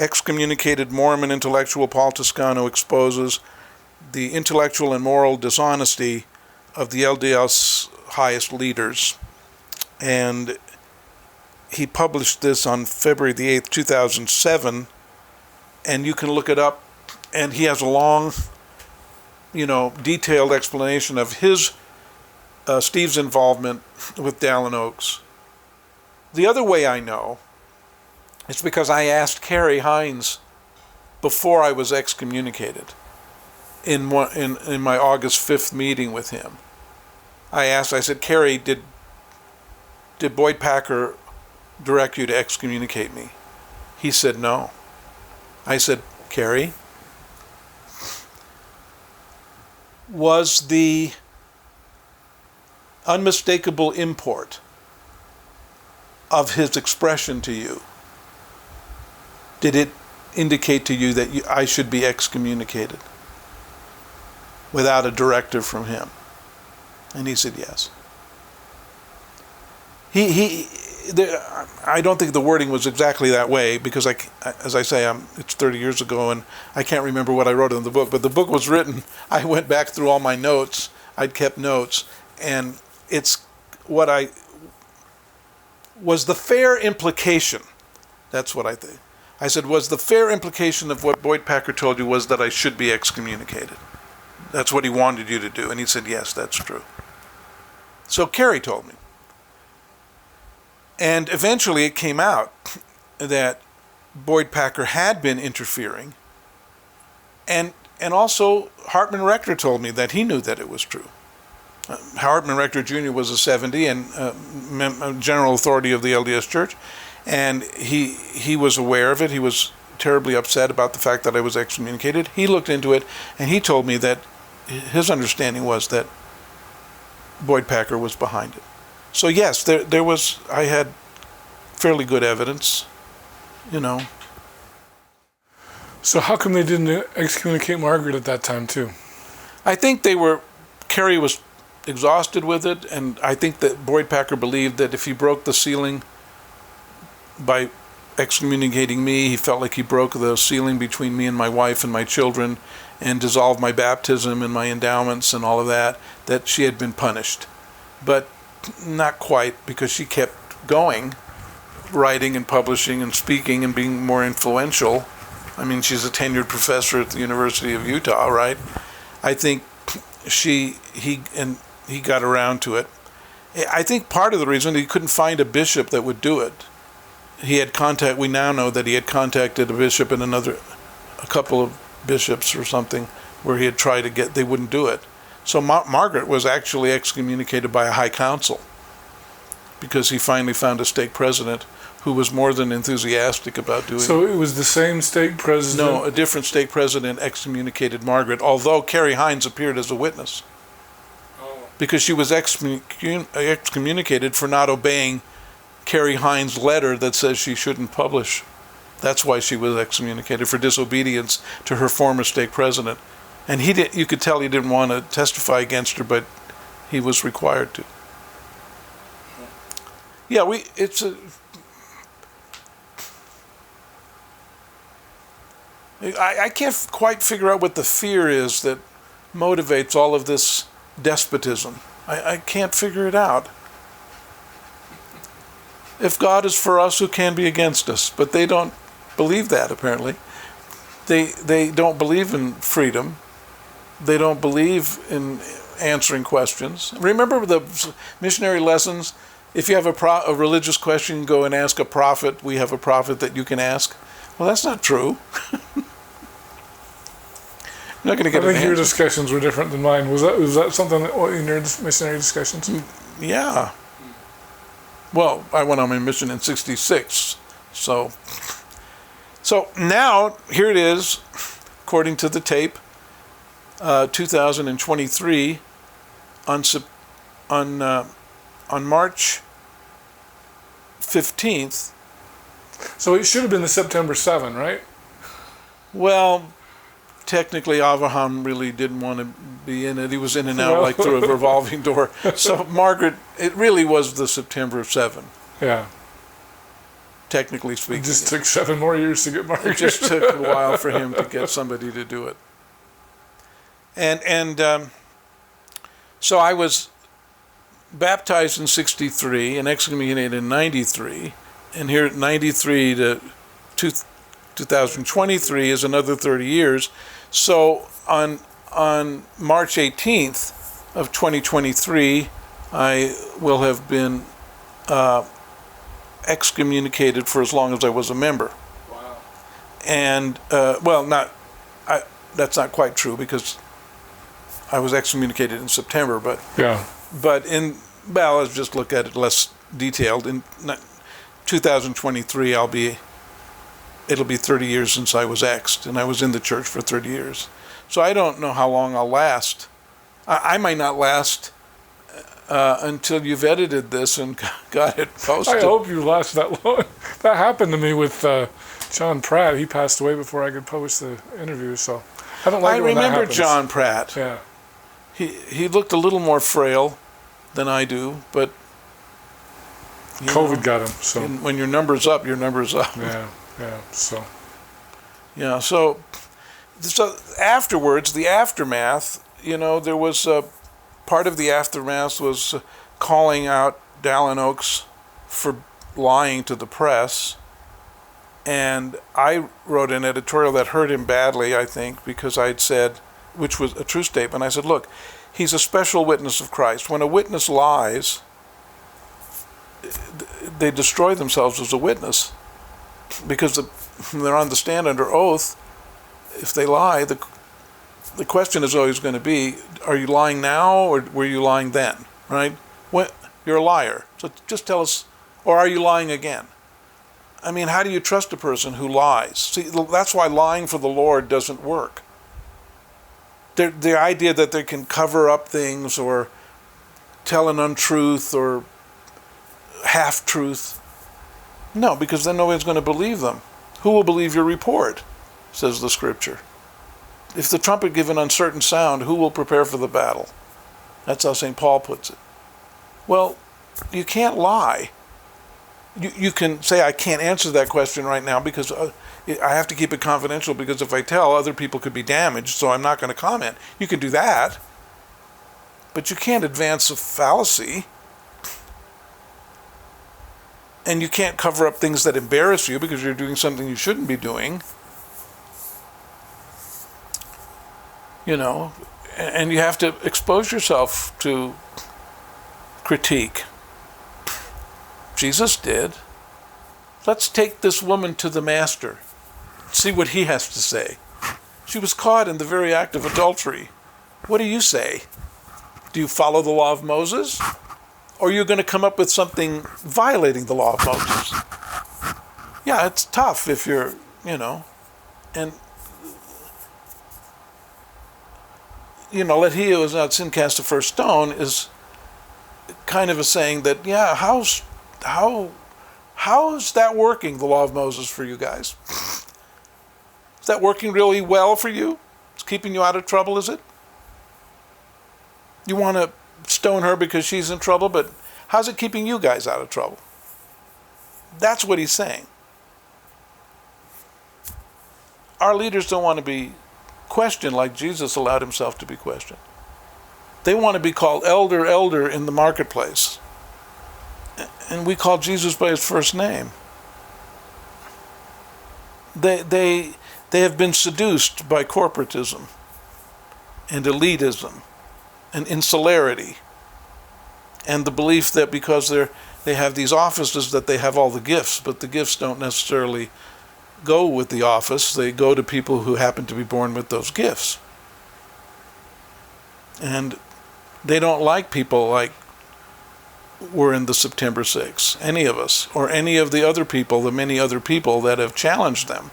Excommunicated Mormon intellectual Paul Toscano exposes the intellectual and moral dishonesty of the LDS highest leaders. And he published this on February the 8th, 2007. And you can look it up. And he has a long, detailed explanation of Steve's involvement with Dallin Oaks. The other way I know is because I asked Kerry Hines before I was excommunicated in my August 5th meeting with him. I said, Kerry, did Boyd Packer direct you to excommunicate me? He said no. I said, Kerry, was the unmistakable import of his expression to you, did it indicate to you that I should be excommunicated without a directive from him? And he said yes. I don't think the wording was exactly that way because, as I say, it's 30 years ago and I can't remember what I wrote in the book. But the book was written. I went back through all my notes. I'd kept notes, and it's what was the fair implication. That's what I think. I said, was the fair implication of what Boyd Packer told you was that I should be excommunicated? That's what he wanted you to do. And he said, yes, that's true. So Kerry told me. And eventually it came out that Boyd Packer had been interfering. And also Hartman Rector told me that he knew that it was true. Hartman Rector Jr. was a 70 and general authority of the LDS Church. And he was aware of it. He was terribly upset about the fact that I was excommunicated. He looked into it, and he told me that his understanding was that Boyd Packer was behind it. So yes, I had fairly good evidence, So how come they didn't excommunicate Margaret at that time too? I think Kerry was exhausted with it, and I think that Boyd Packer believed that if he broke the sealing by excommunicating me, he felt like he broke the sealing between me and my wife and my children and dissolved my baptism and my endowments and all of that she had been punished. But not quite, because she kept going, writing and publishing and speaking and being more influential. I mean, she's a tenured professor at the University of Utah, right? I think he got around to it. I think part of the reason he couldn't find a bishop that would do it. We now know that he had contacted a bishop and a couple of bishops or something where he had tried they wouldn't do it. So Margaret was actually excommunicated by a high council because he finally found a stake president who was more than enthusiastic about doing it. So it was the same stake president? No, a different stake president excommunicated Margaret, although Kerry Hines appeared as a witness. Because she was excommunicated for not obeying Kerry Hines' letter that says she shouldn't publish. That's why she was excommunicated, for disobedience to her former stake president. And you could tell he didn't want to testify against her, but he was required to. Yeah, I can't quite figure out what the fear is that motivates all of this despotism. I can't figure it out. If God is for us, who can be against us? But they don't believe that, apparently. They don't believe in freedom. They don't believe in answering questions. Remember the missionary lessons? If you have a religious question, go and ask a prophet. We have a prophet that you can ask. Well, that's not true. You're not going to get. I think your discussions were different than mine. Was that something in your missionary discussions? Yeah. Well, I went on my mission in '66, so now here it is, according to the tape, 2023, on March 15th. So it should have been the September 7, right? Well, technically, Avraham really didn't want to be in it. He was in and out like through a revolving door. So Margaret, it really was the September 7. Yeah. Technically speaking. It just took 7 more years to get Margaret. It just took a while for him to get somebody to do it. And so I was baptized in 63 and excommunicated in 93, and here 93 to 2023 is another 30 years. So on March 18th of 2023, I will have been excommunicated for as long as I was a member. Wow. And that's not quite true, because I was excommunicated in September, but Yeah. let's just look at it less detailed. In 2023, it'll be 30 years since I was exed, and I was in the church for 30 years. So I don't know how long I'll last. I might not last until you've edited this and got it posted. I hope you last that long. That happened to me with John Pratt. He passed away before I could publish the interview, so I don't like it when that remember happens. John Pratt. Yeah. He looked a little more frail than I do, but COVID got him, so. when your number's up, your number's up. Yeah, so. Yeah, so afterwards, the aftermath, there was part of the aftermath was calling out Dallin Oaks for lying to the press. And I wrote an editorial that hurt him badly, I think, because I'd said, which was a true statement, I said, look, he's a special witness of Christ. When a witness lies, they destroy themselves as a witness, because they're on the stand under oath. If they lie, the question is always going to be, are you lying now or were you lying then, right? You're a liar, so just tell us, or are you lying again? I mean, how do you trust a person who lies? See, that's why lying for the Lord doesn't work. The idea that they can cover up things or tell an untruth or half-truth. No, because then nobody's going to believe them. Who will believe your report, says the scripture. If the trumpet give an uncertain sound, who will prepare for the battle? That's how St. Paul puts it. Well, you can't lie. You can say, I can't answer that question right now because I have to keep it confidential, because if I tell, other people could be damaged, so I'm not going to comment. You can do that, but you can't advance a fallacy. And you can't cover up things that embarrass you because you're doing something you shouldn't be doing. And you have to expose yourself to critique. Jesus did. Let's take this woman to the master. See what he has to say. She was caught in the very act of adultery. What do you say? Do you follow the law of Moses? Or are you going to come up with something violating the law of Moses? Yeah, it's tough if you're, and, let he who has not sinned cast the first stone is kind of a saying that, yeah, how is that working, the law of Moses, for you guys? Is that working really well for you? It's keeping you out of trouble, is it? You want to stone her because she's in trouble, but how's it keeping you guys out of trouble? That's what he's saying. Our leaders don't want to be questioned like Jesus allowed himself to be questioned. They want to be called elder, elder in the marketplace. And we call Jesus by his first name. They have been seduced by corporatism and elitism and insularity, and the belief that because they have these offices that they have all the gifts, but the gifts don't necessarily go with the office. They go to people who happen to be born with those gifts. And they don't like people like were in the September 6th, any of us, or any of the other people, the many other people that have challenged them,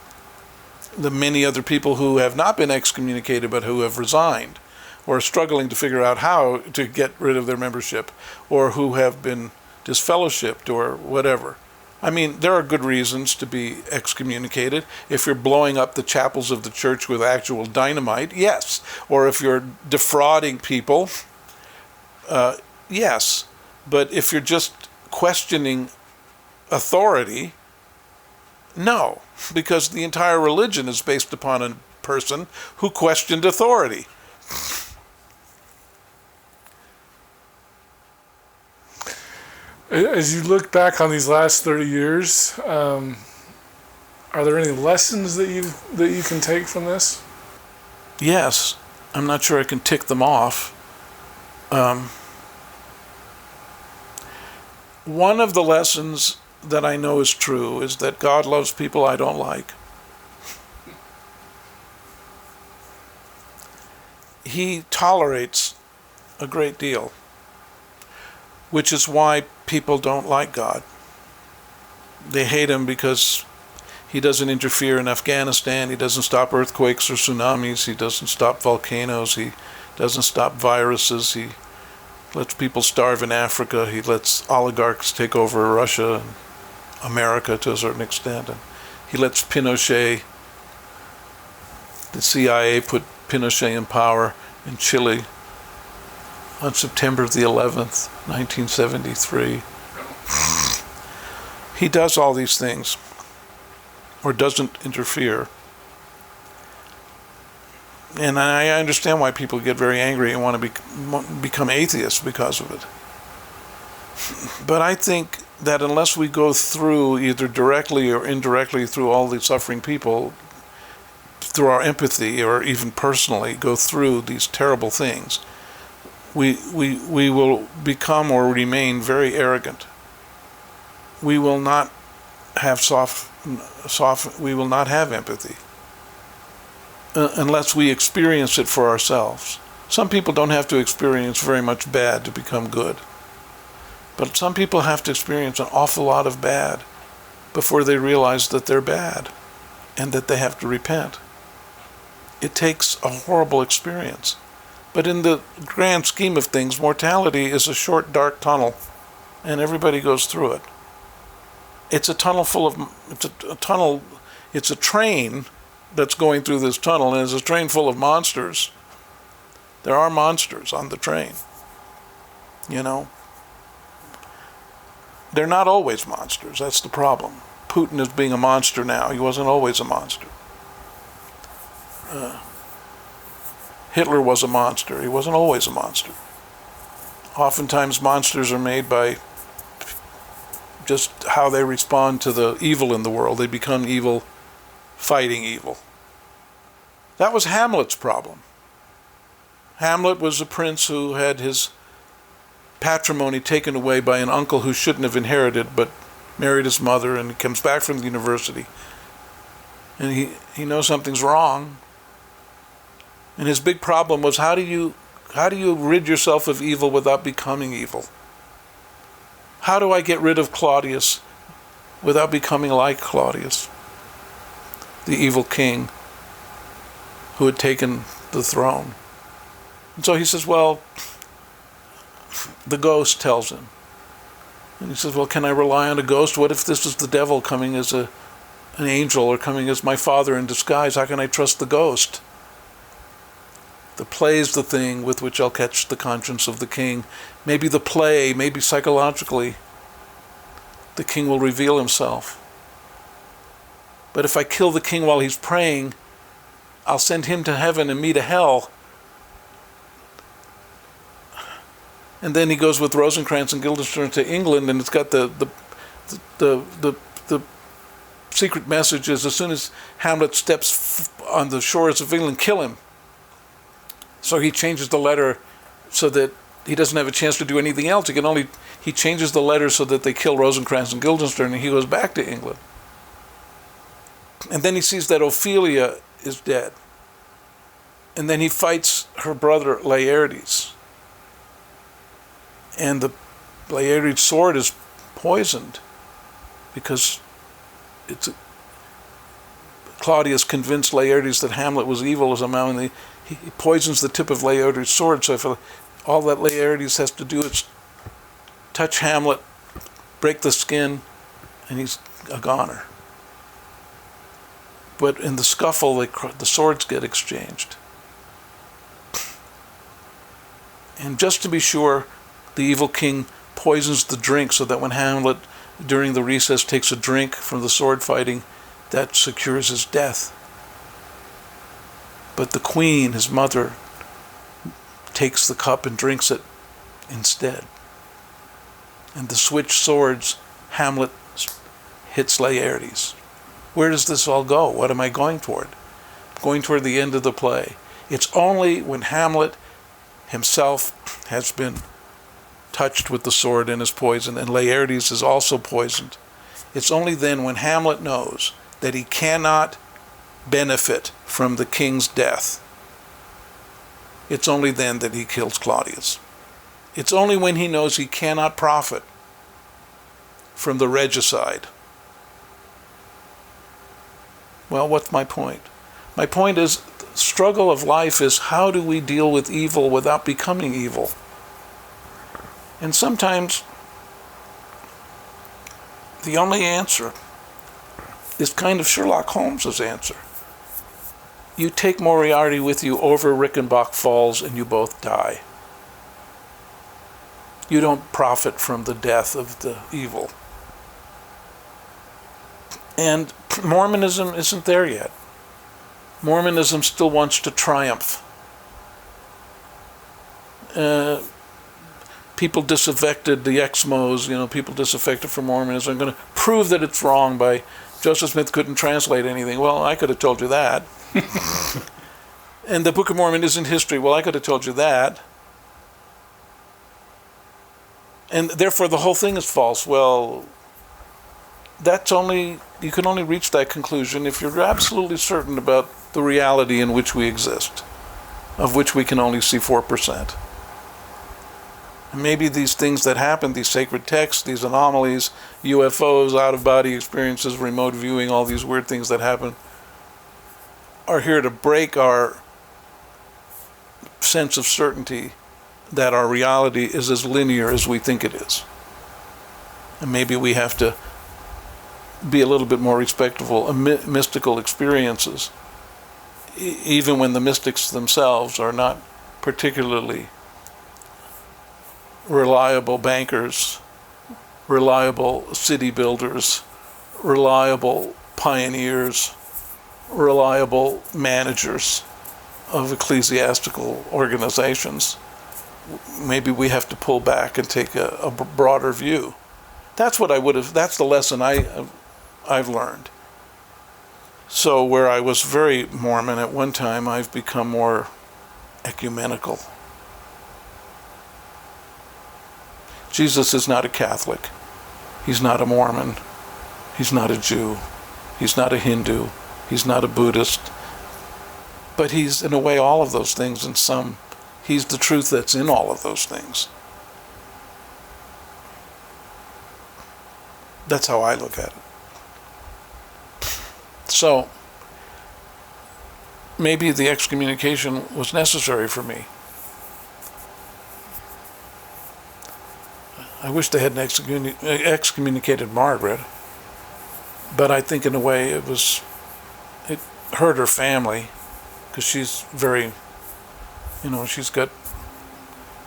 the many other people who have not been excommunicated but who have resigned, or are struggling to figure out how to get rid of their membership, or who have been disfellowshipped or whatever. I mean, there are good reasons to be excommunicated. If you're blowing up the chapels of the church with actual dynamite, yes. Or if you're defrauding people, yes. But if you're just questioning authority, no. Because the entire religion is based upon a person who questioned authority. As you look back on these last 30 years, are there any lessons that you can take from this? Yes. I'm not sure I can tick them off. One of the lessons that I know is true is that God loves people I don't like. He tolerates a great deal, which is why people don't like God. They hate him because he doesn't interfere in Afghanistan, he doesn't stop earthquakes or tsunamis, he doesn't stop volcanoes, he doesn't stop viruses, he lets people starve in Africa, he lets oligarchs take over Russia and America to a certain extent, and he lets Pinochet, the CIA put Pinochet in power in Chile on September the 11th, 1973. He does all these things, or doesn't interfere. And I understand why people get very angry and want to become atheists because of it. But I think that unless we go through, either directly or indirectly through all these suffering people, through our empathy or even personally go through these terrible things, we will become or remain very arrogant. We will not have we will not have empathy unless we experience it for ourselves. Some people don't have to experience very much bad to become good. But some people have to experience an awful lot of bad before they realize that they're bad and that they have to repent. It takes a horrible experience. But in the grand scheme of things, mortality is a short, dark tunnel, and everybody goes through it. It's a tunnel it's a train that's going through this tunnel, and it's a train full of monsters. There are monsters on the train, you know. They're not always monsters, that's the problem. Putin is being a monster now, he wasn't always a monster. Hitler was a monster, he wasn't always a monster. Oftentimes monsters are made by just how they respond to the evil in the world. They become evil, fighting evil. That was Hamlet's problem. Hamlet was a prince who had his patrimony taken away by an uncle who shouldn't have inherited, but married his mother, and he comes back from the university. And he knows something's wrong. And his big problem was, how do you rid yourself of evil without becoming evil? How do I get rid of Claudius without becoming like Claudius, the evil king who had taken the throne? And so he says, well, the ghost tells him. And he says, well, can I rely on a ghost? What if this is the devil coming as an angel, or coming as my father in disguise? How can I trust the ghost? The play is the thing with which I'll catch the conscience of the king. Maybe the play, maybe psychologically, the king will reveal himself. But if I kill the king while he's praying, I'll send him to heaven and me to hell. And then he goes with Rosencrantz and Guildenstern to England, and it's got the secret message is, as soon as Hamlet steps on the shores of England, kill him. So he changes the letter so that he doesn't have a chance to do anything else. He changes the letter so that they kill Rosencrantz and Guildenstern, and he goes back to England. And then he sees that Ophelia is dead. And then he fights her brother Laertes. And the Laertes' sword is poisoned because Claudius convinced Laertes that Hamlet was evil somehow, and he poisons the tip of Laertes' sword. So if all that Laertes has to do is touch Hamlet, break the skin, and he's a goner. But in the scuffle, the swords get exchanged. And just to be sure, the evil king poisons the drink so that when Hamlet, during the recess, takes a drink from the sword fighting, that secures his death. But the queen, his mother, takes the cup and drinks it instead. and the switched swords, Hamlet hits Laertes. Where does this all go? What am I going toward? Going toward the end of the play. It's only when Hamlet himself has been touched with the sword and is poisoned, and Laertes is also poisoned. It's only then when Hamlet knows that he cannot benefit from the king's death. It's only then that he kills Claudius. It's only when he knows he cannot profit from the regicide. Well, what's my point? My point is, the struggle of life is, how do we deal with evil without becoming evil? And sometimes the only answer is kind of Sherlock Holmes's answer. You take Moriarty with you over Rickenbach Falls and you both die. You don't profit from the death of the evil. And Mormonism isn't there yet. Mormonism still wants to triumph. People disaffected, the Exmos, people disaffected from Mormonism are going to prove that it's wrong by Joseph Smith couldn't translate anything. Well, I could have told you that. And the Book of Mormon isn't history. Well, I could have told you that. And therefore the whole thing is false. Well, you can only reach that conclusion if you're absolutely certain about the reality in which we exist, of which we can only see 4%. And maybe these things that happen, these sacred texts, these anomalies, UFOs, out-of-body experiences, remote viewing, all these weird things that happen, are here to break our sense of certainty that our reality is as linear as we think it is. And maybe we have to be a little bit more respectful of mystical experiences, even when the mystics themselves are not particularly reliable bankers, reliable city builders, reliable pioneers, reliable managers of ecclesiastical organizations. Maybe we have to pull back and take a broader view. That's the lesson I've learned. So where I was very Mormon at one time, I've become more ecumenical. Jesus is not a Catholic. He's not a Mormon. He's not a Jew. He's not a Hindu. He's not a Buddhist. But he's, in a way, all of those things in some. He's the truth that's in all of those things. That's how I look at it. So, maybe the excommunication was necessary for me. I wish they hadn't excommunicated Margaret, but I think in a way it hurt her family, because she's very, she's got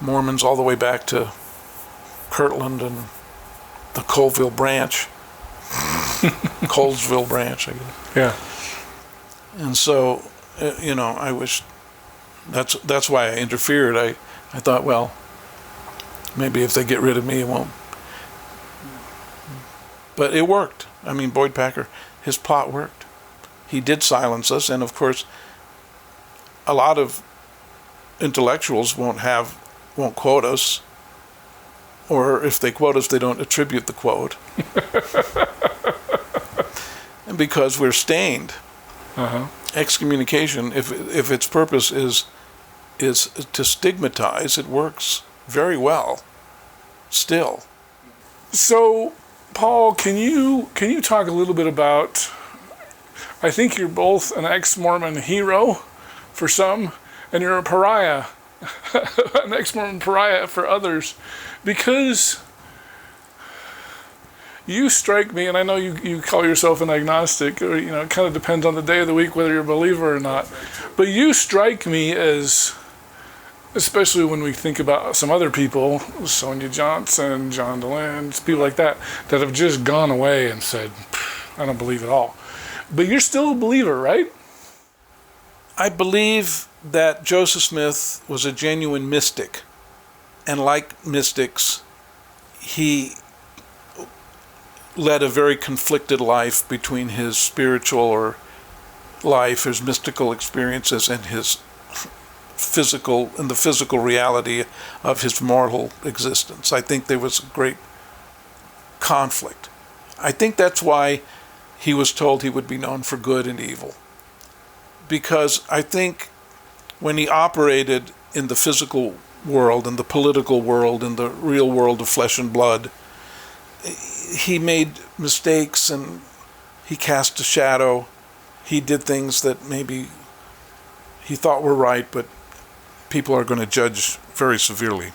Mormons all the way back to Kirtland and the Colesville branch, I guess. Yeah. And so, I wish, that's why I interfered. I thought, well, maybe if they get rid of me, it won't. But it worked. I mean, Boyd Packer, his plot worked. He did silence us, and of course, a lot of intellectuals won't quote us, or if they quote us, they don't attribute the quote. And because we're stained. Excommunication, if its purpose is to stigmatize, it works very well still. So, Paul, can you talk a little bit about, I think you're both an ex-Mormon hero for some, and you're a pariah, an ex-Mormon pariah for others, because you strike me, and I know you call yourself an agnostic, or it kind of depends on the day of the week whether you're a believer or not, but you strike me as, especially when we think about some other people, Sonia Johnson, John DeLand, people like that have just gone away and said, I don't believe at all. But you're still a believer, right? I believe that Joseph Smith was a genuine mystic. And like mystics, he led a very conflicted life between his spiritual or life, his mystical experiences, and his the physical reality of his mortal existence. I think there was a great conflict. I think that's why he was told he would be known for good and evil. Because I think when he operated in the physical world, in the political world, in the real world of flesh and blood, he made mistakes and he cast a shadow. He did things that maybe he thought were right, but people are going to judge very severely.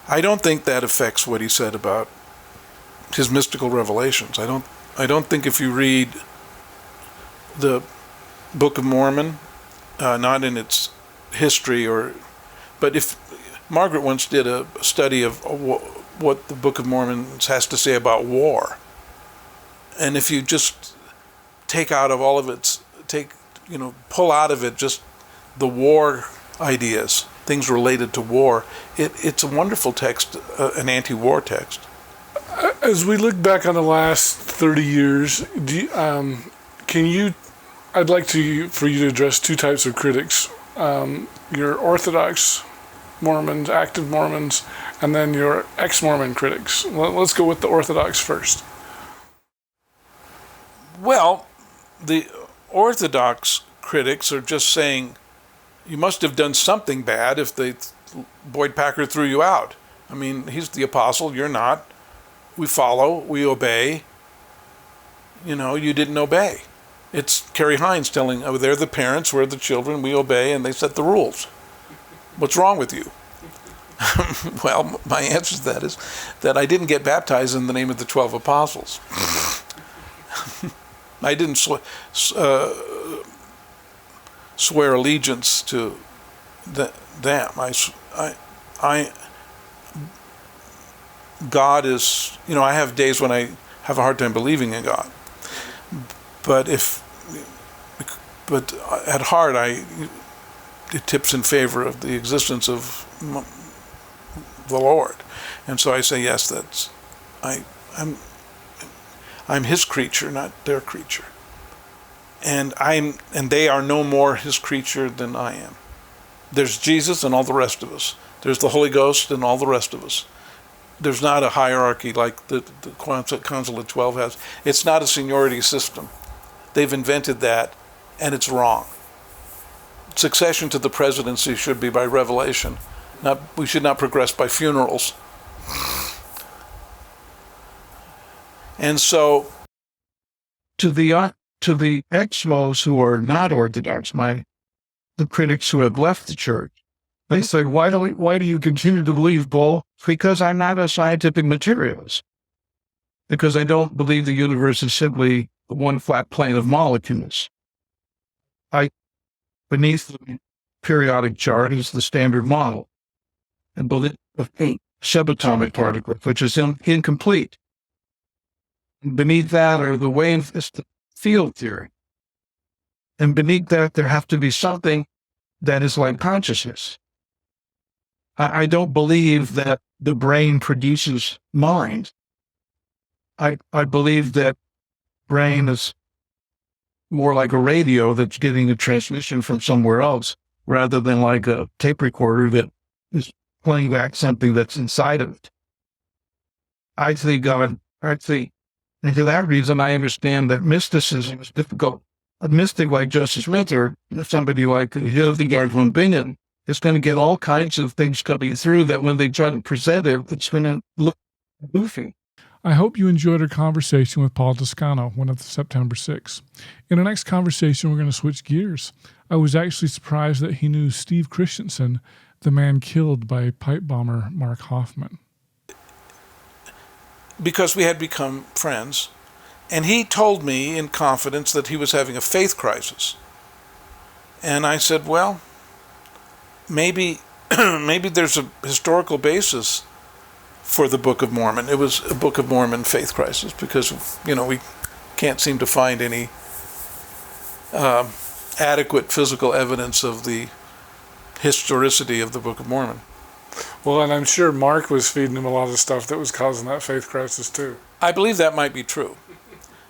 I don't think that affects what he said about his mystical revelations. I don't think if you read the Book of Mormon, not in its history, but if Margaret once did a study of what the Book of Mormon has to say about war, and if you just take out of all of its, pull out of it just the war ideas, things related to war, it's a wonderful text, an anti-war text. As we look back on the last 30 years, I'd like for you to address two types of critics. Your Orthodox Mormons, active Mormons, and then your ex-Mormon critics. Let's go with the Orthodox first. Well, the Orthodox critics are just saying, you must have done something bad if Boyd Packer threw you out. I mean, he's the apostle, you're not. We follow, we obey. You didn't obey. It's Kerry Hines telling, they're the parents, we're the children, we obey, and they set the rules. What's wrong with you? Well, my answer to that is that I didn't get baptized in the name of the 12 apostles. I didn't swear allegiance to them. God is, I have days when I have a hard time believing in God. But at heart, it tips in favor of the existence of the Lord, and so I say yes. I'm His creature, not their creature, and they are no more His creature than I am. There's Jesus and all the rest of us. There's the Holy Ghost and all the rest of us. There's not a hierarchy like the Council of 12 has. It's not a seniority system. They've invented that, and it's wrong. Succession to the presidency should be by revelation. We should not progress by funerals. And so, to the ex-Mos who are not Orthodox, the critics who have left the church, they say, why do you continue to believe, Paul? Because I'm not a scientific materialist. Because I don't believe the universe is simply one flat plane of molecules. Beneath the periodic chart is the standard model, and beneath the subatomic particles, which is incomplete. And beneath that are the wave field theory. And beneath that, there have to be something that is like consciousness. I don't believe that the brain produces mind. I believe that brain is more like a radio that's getting a transmission from somewhere else, rather than like a tape recorder that is playing back something that's inside of it. And for that reason, I understand that mysticism is difficult. A mystic like Joseph Smith or somebody like Hildegard von Bingen is going to get all kinds of things coming through that when they try to present it, it's going to look goofy. I hope you enjoyed our conversation with Paul Toscano, one of the September 6. In our next conversation, we're going to switch gears. I was actually surprised that he knew Steve Christensen, the man killed by pipe bomber Mark Hoffman. Because we had become friends, and he told me in confidence that he was having a faith crisis. And I said, well, maybe there's a historical basis for the Book of Mormon. It was a Book of Mormon faith crisis because, we can't seem to find any adequate physical evidence of the historicity of the Book of Mormon. Well, and I'm sure Mark was feeding him a lot of stuff that was causing that faith crisis too. I believe that might be true.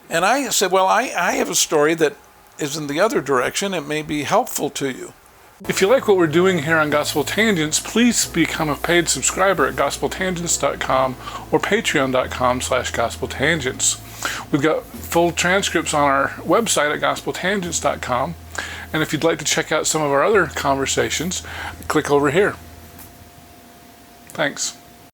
And I said, well, I have a story that is in the other direction. It may be helpful to you. If you like what we're doing here on Gospel Tangents, please become a paid subscriber at gospeltangents.com or patreon.com/gospeltangents. We've got full transcripts on our website at gospeltangents.com. And if you'd like to check out some of our other conversations, click over here. Thanks.